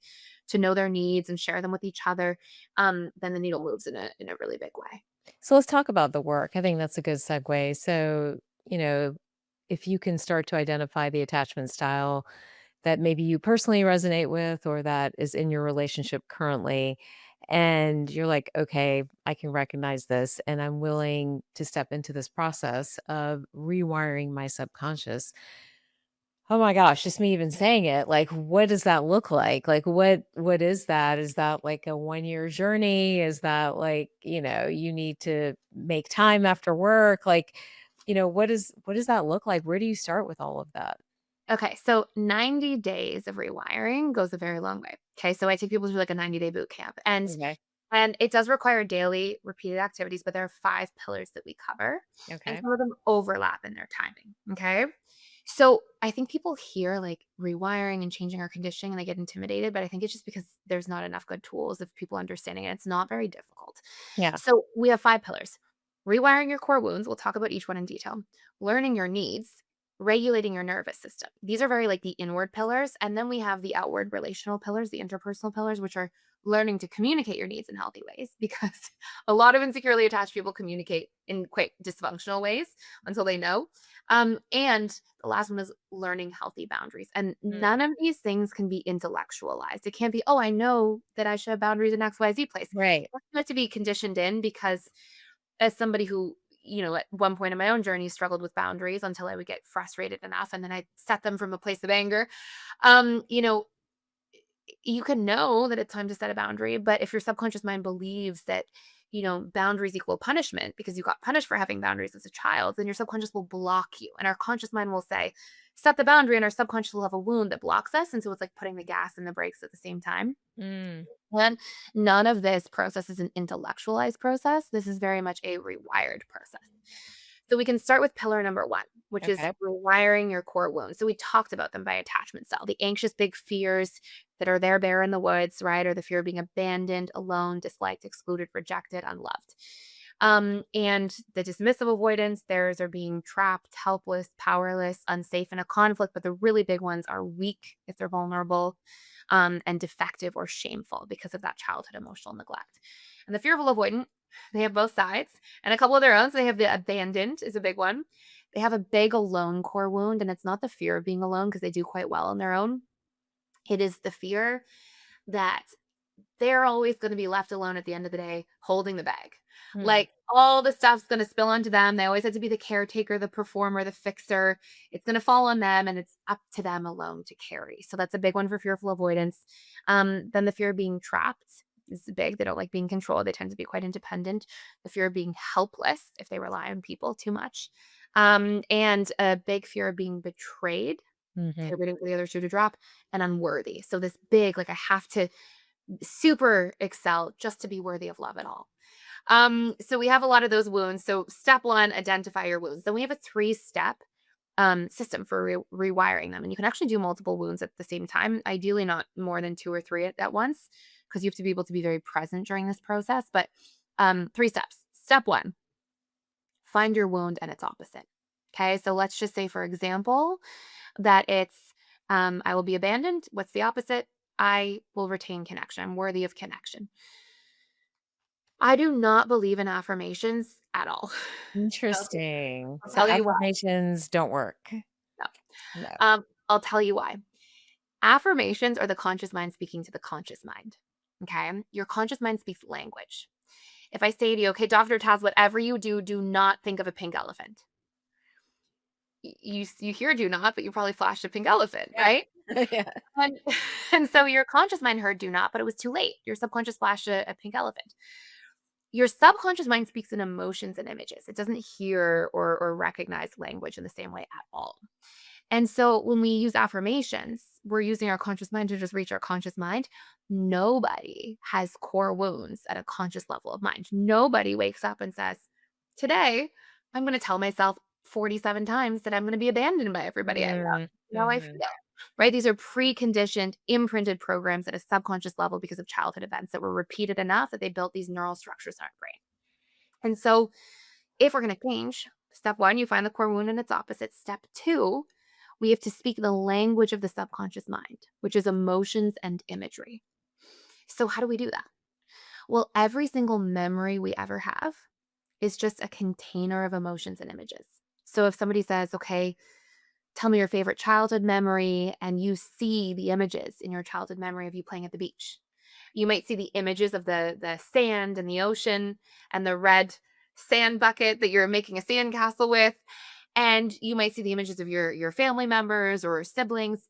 to know their needs and share them with each other, then the needle moves in a really big way. So let's talk about the work. I think that's a good segue. So, you know, if you can start to identify the attachment style that maybe you personally resonate with or that is in your relationship currently, and you're like, okay, I can recognize this and I'm willing to step into this process of rewiring my subconscious. Oh my gosh, just me even saying it, like, what does that look like? Like, what is that? Is that like a one-year journey? Is that like, you need to make time after work? Like, what does that look like? Where do you start with all of that? Okay, so 90 days of rewiring goes a very long way. Okay, so I take people through like a 90-day boot camp, Okay. and it does require daily repeated activities, but there are 5 pillars that we cover, and Okay. some of them overlap in their timing. Okay, so I think people hear like rewiring and changing our conditioning, and they get intimidated, but I think it's just because there's not enough good tools of people understanding it. It's not very difficult. Yeah. So we have 5 pillars: rewiring your core wounds. We'll talk about each one in detail. Learning your needs, regulating your nervous system. These are very like the inward pillars. And then we have the outward relational pillars, the interpersonal pillars, which are learning to communicate your needs in healthy ways because a lot of insecurely attached people communicate in quite dysfunctional ways until they know. And the last one is learning healthy boundaries. And Mm. none of these things can be intellectualized. It can't be, oh, I know that I should have boundaries in XYZ place. Right. That's meant to be conditioned in because as somebody who, at one point in my own journey struggled with boundaries until I would get frustrated enough and then I set them from a place of anger. Um, you know, you can know that it's time to set a boundary, but if your subconscious mind believes that, boundaries equal punishment because you got punished for having boundaries as a child, then your subconscious will block you. And our conscious mind will say, set the boundary, and our subconscious will have a wound that blocks us. And so it's like putting the gas and the brakes at the same time. Mm. And none of this process is an intellectualized process. This is very much a rewired process. So we can start with pillar number one, which is Okay. rewiring your core wounds. So we talked about them by attachment style. The anxious big fears that are there bare in the woods, right? Or the fear of being abandoned, alone, disliked, excluded, rejected, unloved. And the dismissive avoidance, theirs are being trapped, helpless, powerless, unsafe in a conflict. But the really big ones are weak if they're vulnerable, and defective or shameful because of that childhood emotional neglect. And the fearful avoidant, they have both sides and a couple of their own. So they have the abandoned is a big one. They have a big alone core wound, and it's not the fear of being alone because they do quite well on their own. It is the fear that they're always gonna be left alone at the end of the day holding the bag. Mm. Like, all the stuff's gonna spill onto them. They always have to be the caretaker, the performer, the fixer. It's gonna fall on them, and it's up to them alone to carry. So that's a big one for fearful avoidance. Then the fear of being trapped is big. They don't like being controlled. They tend to be quite independent. The fear of being helpless if they rely on people too much. And a big fear of being betrayed. Mhm. They're waiting for the other shoe to drop, and unworthy. So this big, like, I have to super excel just to be worthy of love at all. So we have a lot of those wounds. So step one, identify your wounds. Then we have a three-step system for rewiring them. And you can actually do multiple wounds at the same time, ideally not more than two or three at once, because you have to be able to be very present during this process. But three steps. Step one, find your wound and its opposite. Okay, so let's just say, for example, that it's I will be abandoned. What's the opposite? I will retain connection. I'm worthy of connection. I do not believe in affirmations at all. Okay, Interesting. I'll So tell you why. affirmations don't work. No. No. I'll tell you why. Affirmations are the conscious mind speaking to the conscious mind. Okay. Your conscious mind speaks language. If I say to you, okay, Dr. Taz, whatever you do, do not think of a pink elephant. You hear do not, but you probably flashed a pink elephant, Yeah. right? Yeah. And, and so your conscious mind heard do not, but it was too late. Your subconscious flashed a pink elephant. Your subconscious mind speaks in emotions and images. It doesn't hear or recognize language in the same way at all. And so when we use affirmations, we're using our conscious mind to just reach our conscious mind. Nobody has core wounds at a conscious level of mind. Nobody wakes up and says, today, I'm going to tell myself 47 times that I'm going to be abandoned by everybody I love. Mm, How I mhm. feel. right? These are preconditioned, imprinted programs at a subconscious level because of childhood events that were repeated enough that they built these neural structures in our brain. And so, if we're going to change, step one, you find the core wound and its opposite. Step two, we have to speak the language of the subconscious mind, which is emotions and imagery. So, how do we do that? Well, every single memory we ever have is just a container of emotions and images. So, if somebody says, okay, tell me your favorite childhood memory, and you see the images in your childhood memory of you playing at the beach. You might see the images of the sand and the ocean and the red sand bucket that you're making a sandcastle with, and you might see the images of your family members or siblings.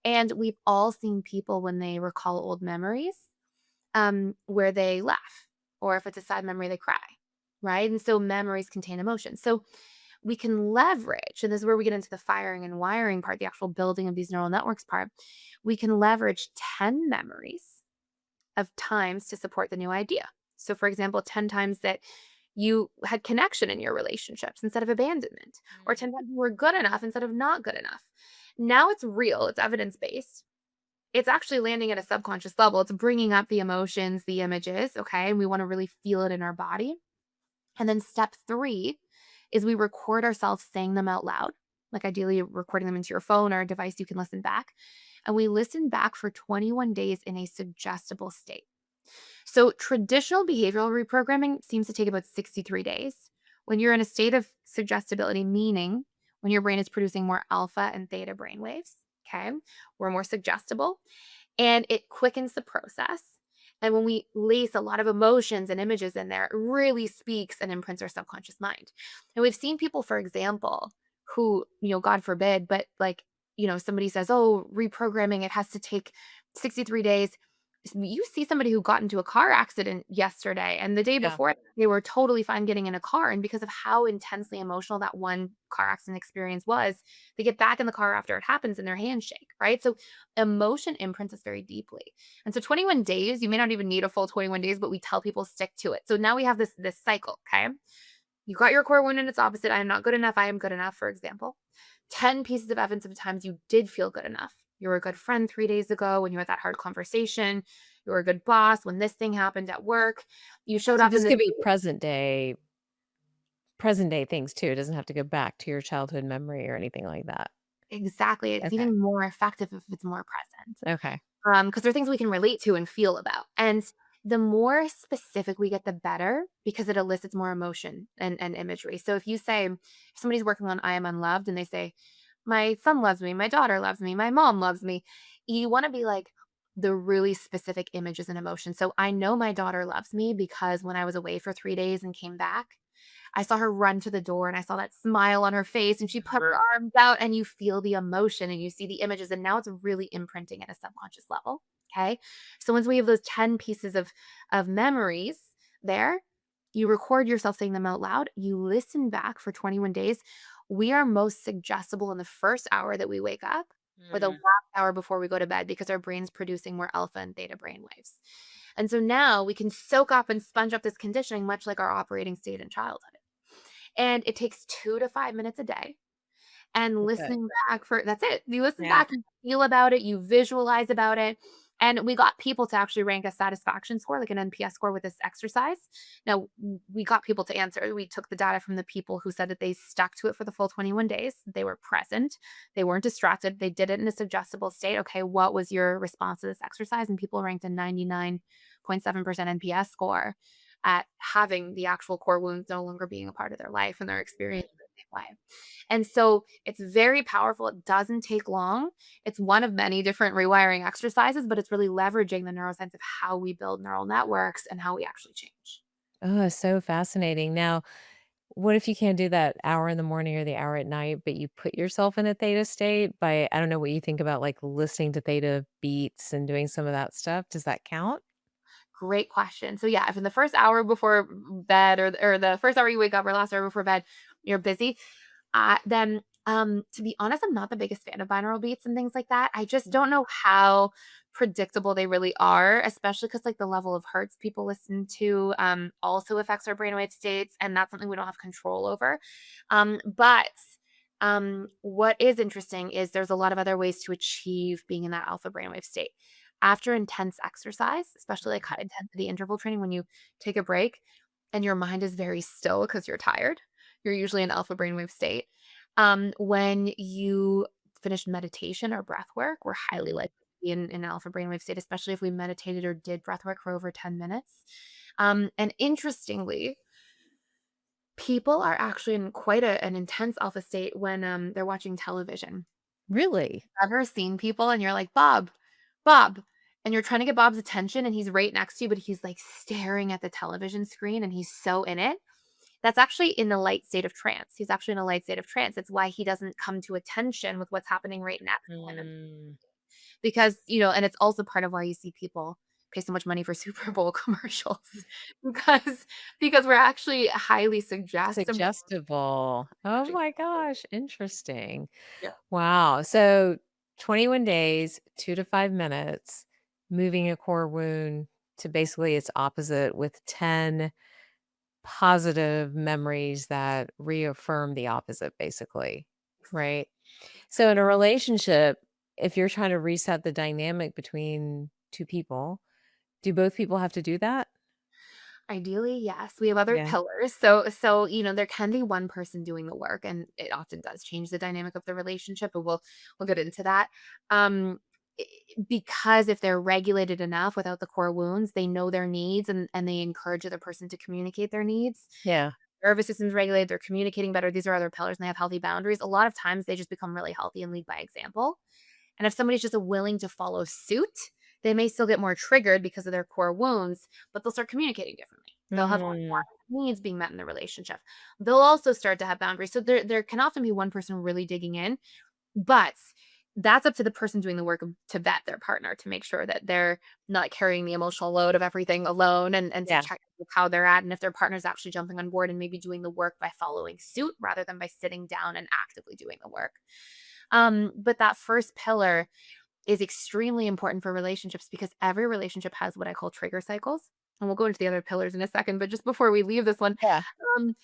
And we've all seen people when they recall old memories, where they laugh, or if it's a sad memory, they cry, right? And so memories contain emotions. So we can leverage, and this is where we get into the firing and wiring part, the actual building of these neural networks part. We can leverage 10 memories of times to support the new idea. So, for example, 10 times that you had connection in your relationships instead of abandonment, or 10 times you were good enough instead of not good enough. Now it's real, it's evidence based. It's actually landing at a subconscious level. It's bringing up the emotions, the images, okay? And we want to really feel it in our body. And then step three is we record ourselves saying them out loud, like ideally recording them into your phone or a device you can listen back. And we listen back for 21 days in a suggestible state. So traditional behavioral reprogramming seems to take about 63 days. When you're in a state of suggestibility, meaning when your brain is producing more alpha and theta brain waves, okay, we're more suggestible and it quickens the process. And when we lace a lot of emotions and images in there, it really speaks and imprints our subconscious mind. And we've seen people, for example, who, God forbid, but like, somebody says, oh, reprogramming, it has to take 63 days. You see somebody who got into a car accident yesterday, and the day Yeah. before they were totally fine getting in a car. And because of how intensely emotional that one car accident experience was, they get back in the car after it happens and their hands shake, right? So emotion imprints us very deeply. And so 21 days, you may not even need a full 21 days, but we tell people stick to it. So now we have this cycle, okay? You got your core wound and its opposite. I am not good enough. I am good enough, for example. 10 pieces of evidence of times you did feel good enough. You were a good friend 3 days ago when you had that hard conversation. You were a good boss when this thing happened at work. You showed So up in this this. could be present day things too. It doesn't have to go back to your childhood memory or anything like that. Exactly. It's Okay. even more effective if it's more present. Okay. Because they're things we can relate to and feel about. And the more specific we get, the better, because it elicits more emotion and imagery. So if you say, if somebody's working on I am unloved and they say, my son loves me, my daughter loves me, my mom loves me, you want to be like the really specific images and emotions. So I know my daughter loves me because when I was away for 3 days and came back, I saw her run to the door and I saw that smile on her face and she put her arms out and you feel the emotion and you see the images and now it's really imprinting at a subconscious level. Okay. So once we have those 10 pieces of memories there, you record yourself saying them out loud, you listen back for 21 days. We are most suggestible in the first hour that we wake up or the last hour before we go to bed because our brain's producing more alpha and theta brain waves. And so now we can soak up and sponge up this conditioning, much like our operating state in childhood. And it takes 2 to 5 minutes a day, and Okay. listening back for that's it. You listen Yeah. back, you feel about it, you visualize about it, and we got people to actually rank a satisfaction score, like an NPS score with this exercise. Now, we got people to answer. We took the data from the people who said that they stuck to it for the full 21 days. They were present, they weren't distracted, they did it in a suggestible state. Okay, what was your response to this exercise? And people ranked a 99.7% NPS score at having the actual core wounds no longer being a part of their life and their experience in the same way. And so it's very powerful. It doesn't take long. It's one of many different rewiring exercises, but it's really leveraging the neuroscience of how we build neural networks and how we actually change. Oh, so fascinating. Now, what if you can't do that hour in the morning or the hour at night, but you put yourself in a theta state by, I don't know what you think about like listening to theta beats and doing some of that stuff. Does that count? Great question. So yeah, if in the first hour before bed or the first hour you wake up or last hour before bed, you're busy, then to be honest, I'm not the biggest fan of binaural beats and things like that. I just don't know how predictable they really are, especially because like the level of hertz people listen to also affects our brainwave states, and that's something we don't have control over. But What is interesting is there's a lot of other ways to achieve being in that alpha brainwave state. After intense exercise, especially like high intensity interval training, when you take a break and your mind is very still because you're tired, you're usually in alpha brainwave state. When you finish meditation or breath work, we're highly Mhm. likely to be in alpha brainwave state, especially if we meditated or did breath work for over 10 minutes. And interestingly, people are actually in quite an intense alpha state when, they're watching television. Really? Ever seen people and you're like, "Bob, Bob," and you're trying to get Bob's attention and he's right next to you, but he's, like, staring at the television screen and he's so in it? That's actually in a light state of trance. He's actually in a light state of trance. It's why he doesn't come to attention with what's happening right next to him. Mm. Because, and it's also part of why you see people pay so much money for Super Bowl commercials because we're actually highly suggestible. Suggestible. Oh my gosh, interesting. Yeah. Wow. So 21 days, 2 to 5 minutes, moving a core wound to basically its opposite with 10 positive memories that reaffirm the opposite, basically. Right. So in a relationship, if you're trying to reset the dynamic between two people, do both people have to do that? Ideally, yes. We have other Yeah. pillars. So, there can be one person doing the work and it often does change the dynamic of the relationship, but we'll get into that. Um i- because if they're regulated enough without the core wounds, they know their needs and they encourage the other person to communicate their needs. Yeah. Nervous system's regulated, they're communicating better. These are other pillars and they have healthy boundaries. A lot of times they just become really healthy and lead by example. And if somebody's just willing to follow suit, they may still get more triggered because of their core wounds, but they'll start communicating differently. They'll have Mm. more needs being met in the relationship. They'll also start to have boundaries. So there can often be one person really digging in, but that's up to the person doing the work to vet their partner to make sure that they're not carrying the emotional load of everything alone and to Yeah. check how they're at and if their partner's actually jumping on board and maybe doing the work by following suit rather than by sitting down and actively doing the work. But that first pillar is extremely important for relationships because every relationship has what I call trigger cycles. And we'll go into the other pillars in a second. But just before we leave this one, Yeah. um,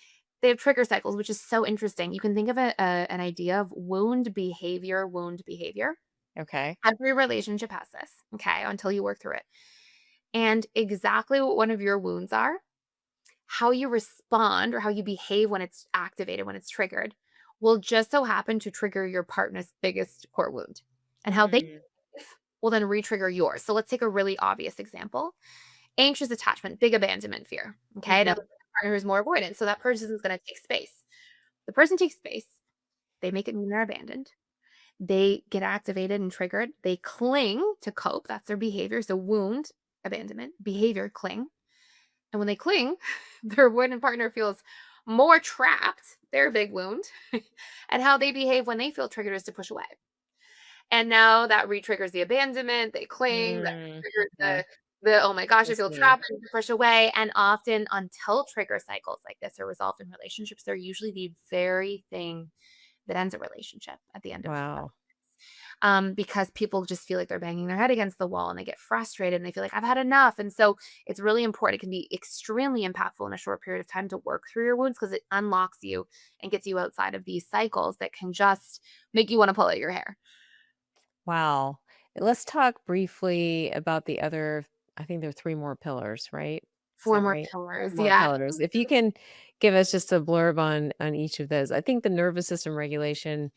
they have trigger cycles, which is so interesting. You can think of an idea of wound behavior, wound behavior. Okay. Every relationship has this, okay, until you work through it. And exactly what one of your wounds are, how you respond or how you behave when it's activated, when it's triggered, will just so happen to trigger your partner's biggest core wound. And how they Mm. will then re-trigger yours. So let's take a really obvious example. Anxious attachment, big abandonment fear. Okay. Now Mhm. the partner is more avoidant. So that person is going to take space. The person takes space. They make it mean they're abandoned. They get activated and triggered. They cling to cope. That's their behavior. So wound, abandonment, behavior, cling. And when they cling, their avoidant partner feels more trapped, their big wound, and how they behave when they feel triggered is to push away. And now that re-triggers the abandonment, they cling, that Mm. triggers Okay. the "Oh my gosh, I I feel see. trapped," and to push away, and often until trigger cycles like this are resolved in relationships, they're usually the very thing that ends a relationship at the end of Wow. because people just feel like they're banging their head against the wall and they get frustrated and they feel like I've had enough. And so it's really important. It can be extremely impactful in a short period of time to work through your wounds because it unlocks you and gets you outside of these cycles that can just make you want to pull out your hair. Wow. Let's talk briefly about the other I think there are 3 more pillars, right? Is Four that more right? 4 pillars. more Yeah. pillars. If you can give us just a blurb on each of those. I think the nervous system regulation,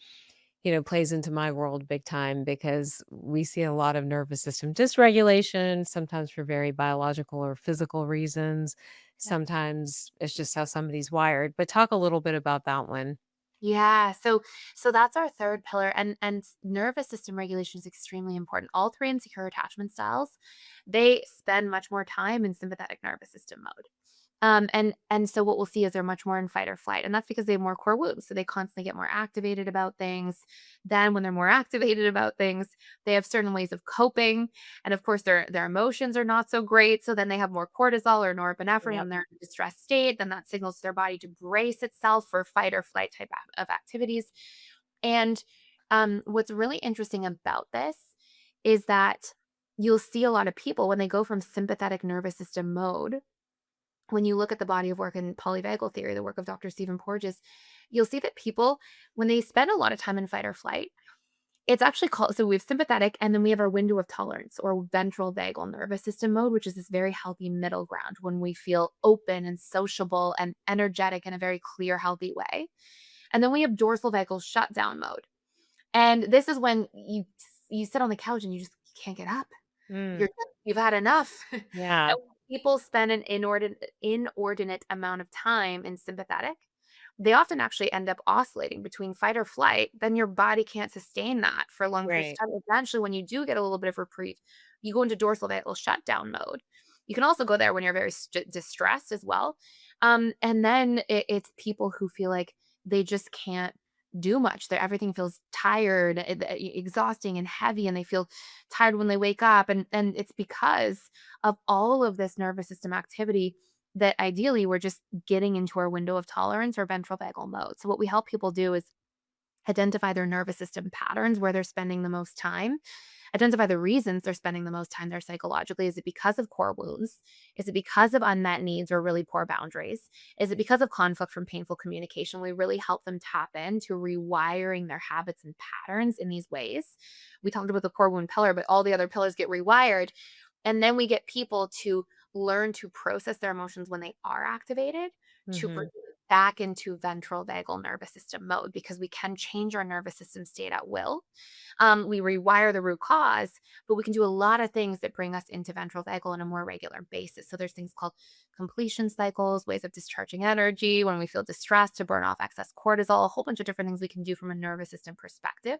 plays into my world big time because we see a lot of nervous system dysregulation, sometimes for very biological or physical reasons. Yep. Sometimes it's just how somebody's wired. But talk a little bit about that one. Yeah. So that's our third pillar. And nervous system regulation is extremely important. All three insecure attachment styles, they spend much more time in sympathetic nervous system mode. And so what we'll see is they're much more in fight or flight, and that's because they have more core wounds. So they constantly get more activated about things. Then when they're more activated about things, they have certain ways of coping. And of course, their emotions are not so great. So then they have more cortisol or norepinephrine Yep. when they're in a distressed state. Then that signals to their body to brace itself for fight or flight type of activities. And what's really interesting about this is that you'll see a lot of people when they go from sympathetic nervous system mode when you look at the body of work in polyvagal theory, the work of Dr. Stephen Porges, you'll see that people, when they spend a lot of time in fight or flight, it's actually called, so we have sympathetic and then we have our window of tolerance or ventral vagal nervous system mode, which is this very healthy middle ground when we feel open and sociable and energetic in a very clear, healthy way. And then we have dorsal vagal shutdown mode. And this is when you sit on the couch and you just can't get up. Mm, You've had enough. And yeah, when people spend an inordinate amount of time in sympathetic, they often actually end up oscillating between fight or flight. Then your body can't sustain that for long periods right. of time. Eventually, when you do get a little bit of reprieve, you go into dorsal vagal shutdown mode. You can also go there when you're very distressed as well. And then it's people who feel like they just can't do much. Everything feels tired, exhausting, and heavy, and they feel tired when they wake up. And it's because of all of this nervous system activity that ideally we're just getting into our window of tolerance or ventral vagal mode. So what we help people do is identify their nervous system patterns where they're spending the most time, identify the reasons they're spending the most time there psychologically. Is it because of core wounds? Is it because of unmet needs or really poor boundaries? Is it because of conflict from painful communication? We really help them tap into rewiring their habits and patterns in these ways. We talked about the core wound pillar, but all the other pillars get rewired. And then we get people to learn to process their emotions when they are activated, to bring Hmm. it back into ventral vagal nervous system mode, because we can change our nervous system state at will. We rewire the root cause, but we can do a lot of things that bring us into ventral vagal on a more regular basis. So there's things called completion cycles, ways of discharging energy when we feel distressed to burn off excess cortisol, a whole bunch of different things we can do from a nervous system perspective.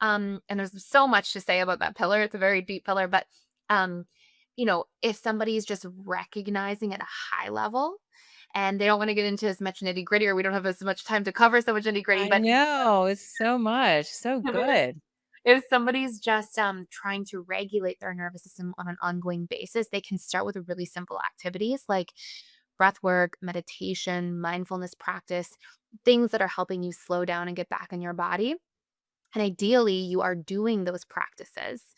And there's so much to say about that pillar. It's a very deep pillar, but um, if somebody's just recognizing at a high level and they don't want to get into as much nitty gritty, or we don't have as much time to cover so much nitty gritty, I but know, it's so much, so good. if somebody's just trying to regulate their nervous system on an ongoing basis, they can start with really simple activities like breath work, meditation, mindfulness practice, things that are helping you slow down and get back in your body. And ideally, you are doing those practices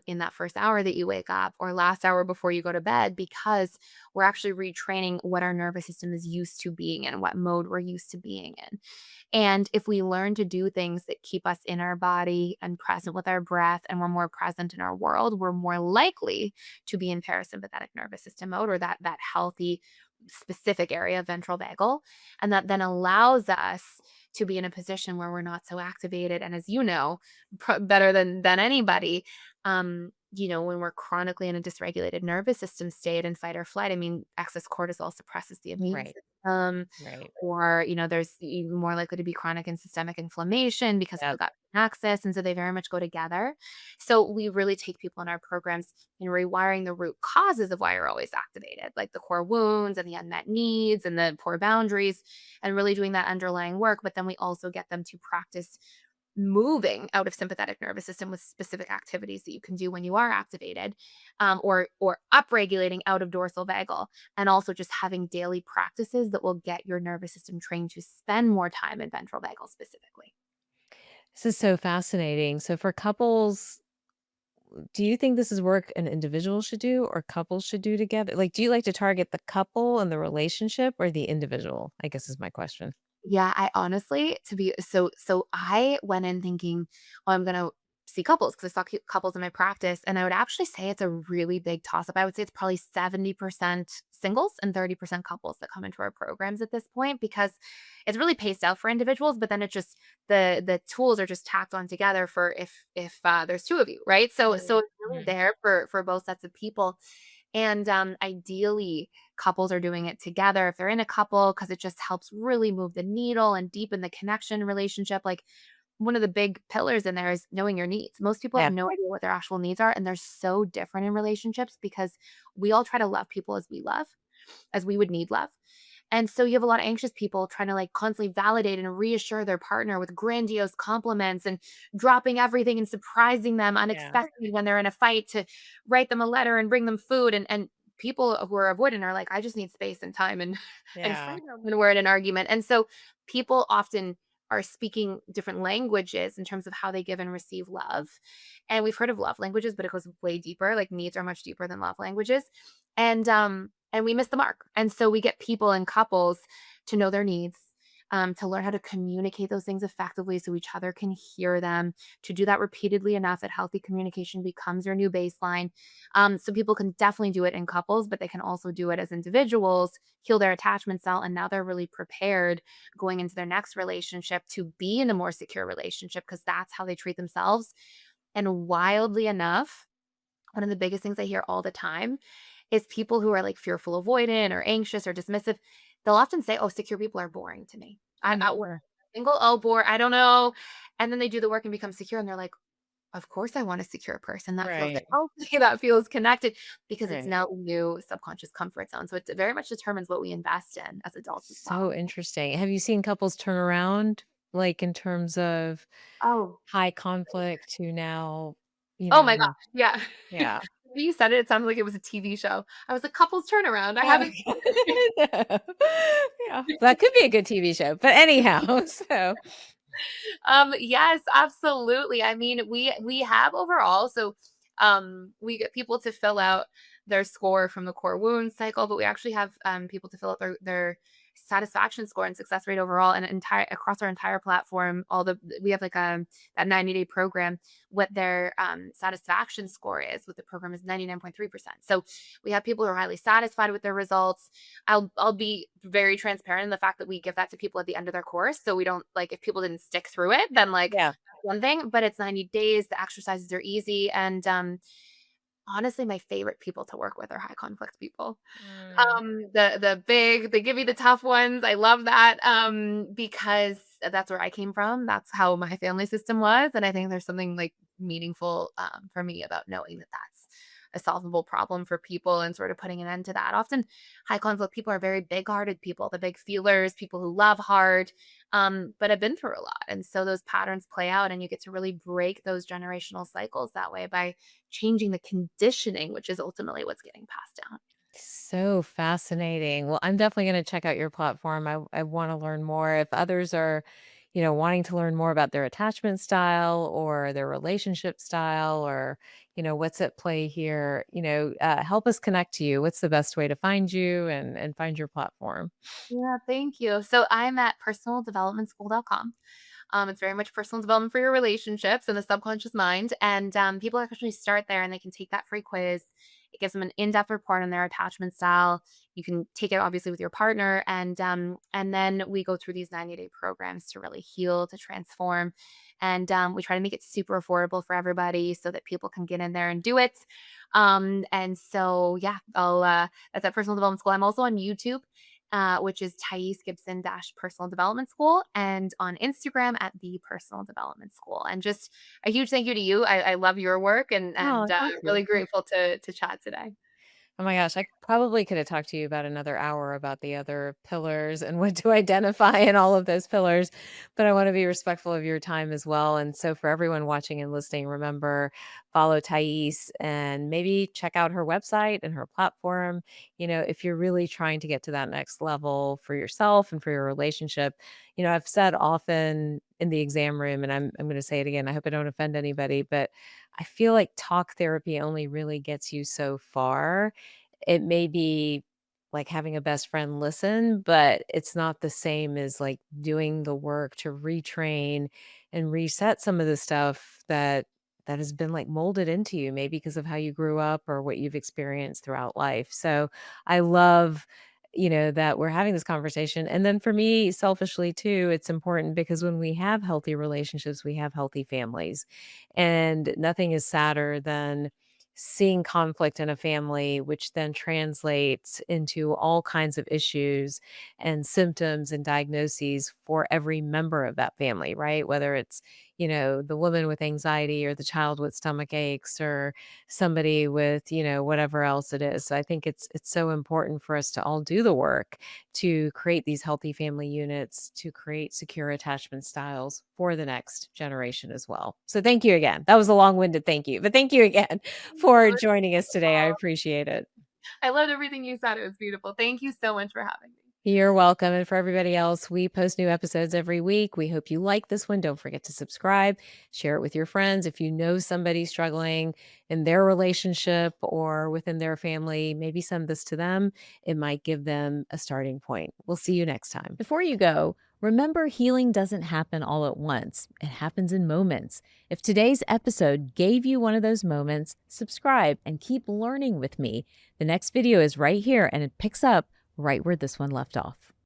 in that first hour that you wake up or last hour before you go to bed, because we're actually retraining what our nervous system is used to being in, what mode we're used to being in. And if we learn to do things that keep us in our body and present with our breath, and we're more present in our world, we're more likely to be in parasympathetic nervous system mode, or that healthy specific area of ventral vagal. And that then allows us to be in a position where we're not so activated. And as you know, better than anybody, when we're chronically in a dysregulated nervous system state in fight or flight, I mean, excess cortisol suppresses the immune Right, system, right. or there's even more likely to be chronic and systemic inflammation because of the Yep. gut axis, and so they very much go together. So we really take people in our programs in rewiring the root causes of why you're always activated, like the core wounds and the unmet needs and the poor boundaries, and really doing that underlying work. But then we also get them to practice moving out of sympathetic nervous system with specific activities that you can do when you are activated, or upregulating out of dorsal vagal, and also just having daily practices that will get your nervous system trained to spend more time in ventral vagal specifically. This is so fascinating. So for couples, do you think this is work an individual should do or couples should do together? Like, do you like to target the couple and the relationship or the individual? I guess is my question. Yeah, I honestly, to be so I went in thinking, "Oh, I'm gonna see couples," because I saw couples in my practice, and I would actually say it's a really big toss-up. I would say it's probably 70% singles and 30% couples that come into our programs at this point, because it's really paced out for individuals, but then it just the tools are just tacked on together for if there's 2 of you, right? So it's really Mhm. there for both sets of people. And ideally, couples are doing it together if they're in a couple, because it just helps really move the needle and deepen the connection relationship. Like, one of the big pillars in there is knowing your needs. Most people have Yeah. no idea what their actual needs are, and they're so different in relationships because we all try to love people as we love, as we would need love. And so you have a lot of anxious people trying to like constantly validate and reassure their partner with grandiose compliments and dropping everything and surprising them Yeah. unexpectedly when they're in a fight, to write them a letter and bring them food. And people who are avoidant are like, I just need space and time and and Yeah. freedom when we're in an argument. And so people often are speaking different languages in terms of how they give and receive love. And we've heard of love languages, but it goes way deeper. Like, needs are much deeper than love languages. And and we miss the mark. And so we get people and couples to know their needs, to learn how to communicate those things effectively so each other can hear them, to do that repeatedly enough that healthy communication becomes your new baseline. So people can definitely do it in couples, but they can also do it as individuals, heal their attachment style, and now they're really prepared going into their next relationship to be in a more secure relationship because that's how they treat themselves. And wildly enough, one of the biggest things I hear all the time is people who are like fearful, avoidant, or anxious or dismissive. They'll often say, "Oh, secure people are boring to me. I'm not Mm. single. Oh, bore. I don't know." And then they do the work and become secure, and they're like, "Of course, I want a secure person that feels Right. healthy, that feels connected," because it's Right. now a new subconscious comfort zone. So it very much determines what we invest in as adults as well. So interesting. Have you seen couples turn around, like, in terms of Oh, high conflict to now, oh my gosh, more. yeah. Yeah. When you said it, it sounded like it was a TV show. I was like, "Couples Turnaround." I Oh, haven't. yeah. That could be a good TV show, but anyhow, so Yes, absolutely. I mean, we have overall, so we get people to fill out their score from the core wounds cycle, but we actually have people to fill out their satisfaction score and success rate overall and entire across our entire platform. All the we have like that 90-day program. What their satisfaction score is with the program is 99.3%. So we have people who are highly satisfied with their results. I'll be very transparent in the fact that we give that to people at the end of their course. So we don't like if people didn't stick through it, then like yeah. that's one thing, but it's 90 days. The exercises are easy. And honestly, my favorite people to work with are high conflict people. Mm. They give you the tough ones. I love that, because that's where I came from. That's how my family system was, and I think there's something, like, meaningful, for me about knowing that that's a solvable problem for people and sort of putting an end to that. Often, high conflict people are very big-hearted people, the big feelers, people who love hard, but have been through a lot, and so those patterns play out, and you get to really break those generational cycles that way by changing the conditioning, which is ultimately what's getting passed down. So fascinating. Well, I'm definitely going to check out your platform. I want to learn more. If others are, wanting to learn more about their attachment style or their relationship style or, what's at play here, help us connect to you. What's the best way to find you and find your platform? Yeah, thank you. So I'm at personaldevelopmentschool.com. It's very much personal development for your relationships and the subconscious mind. And people actually start there and they can take that free quiz. It gives them an in-depth report on their attachment style. You can take it obviously with your partner, and then we go through these 90-day programs to really heal, to transform, and we try to make it super affordable for everybody so that people can get in there and do it. And so yeah, I'll that's at Personal Development School. I'm also on YouTube, which is Thais Gibson Personal Development School, and on Instagram at the Personal Development School. And just a huge thank you to you. I love your work and Oh, thank you. really grateful to chat today. Oh my gosh, I probably could have talked to you about another hour about the other pillars and what to identify in all of those pillars, but I want to be respectful of your time as well. And so, for everyone watching and listening, remember follow Thais and maybe check out her website and her platform. If you're really trying to get to that next level for yourself and for your relationship, I've said often in the exam room, and I'm going to say it again. I hope I don't offend anybody, but I feel like talk therapy only really gets you so far. It may be like having a best friend listen, but it's not the same as like doing the work to retrain and reset some of the stuff that has been like molded into you, maybe because of how you grew up or what you've experienced throughout life. So I love that we're having this conversation. And then for me, selfishly too, it's important because when we have healthy relationships, we have healthy families. And nothing is sadder than seeing conflict in a family, which then translates into all kinds of issues and symptoms and diagnoses for every member of that family, right? Whether it's, the woman with anxiety or the child with stomach aches or somebody with, whatever else it is. So I think it's so important for us to all do the work to create these healthy family units, to create secure attachment styles for the next generation as well. So thank you again. That was a long-winded thank you, but thank you again for joining us today. I appreciate it. I loved everything you said. It was beautiful. Thank you so much for having me. You're welcome. And for everybody else, we post new episodes every week. We hope you like this one. Don't forget to subscribe, share it with your friends. If you know somebody struggling in their relationship or within their family, maybe send this to them. It might give them a starting point. We'll see you next time. Before you go, remember healing doesn't happen all at once, it happens in moments. If today's episode gave you one of those moments, subscribe and keep learning with me. The next video is right here and it picks up right where this one left off.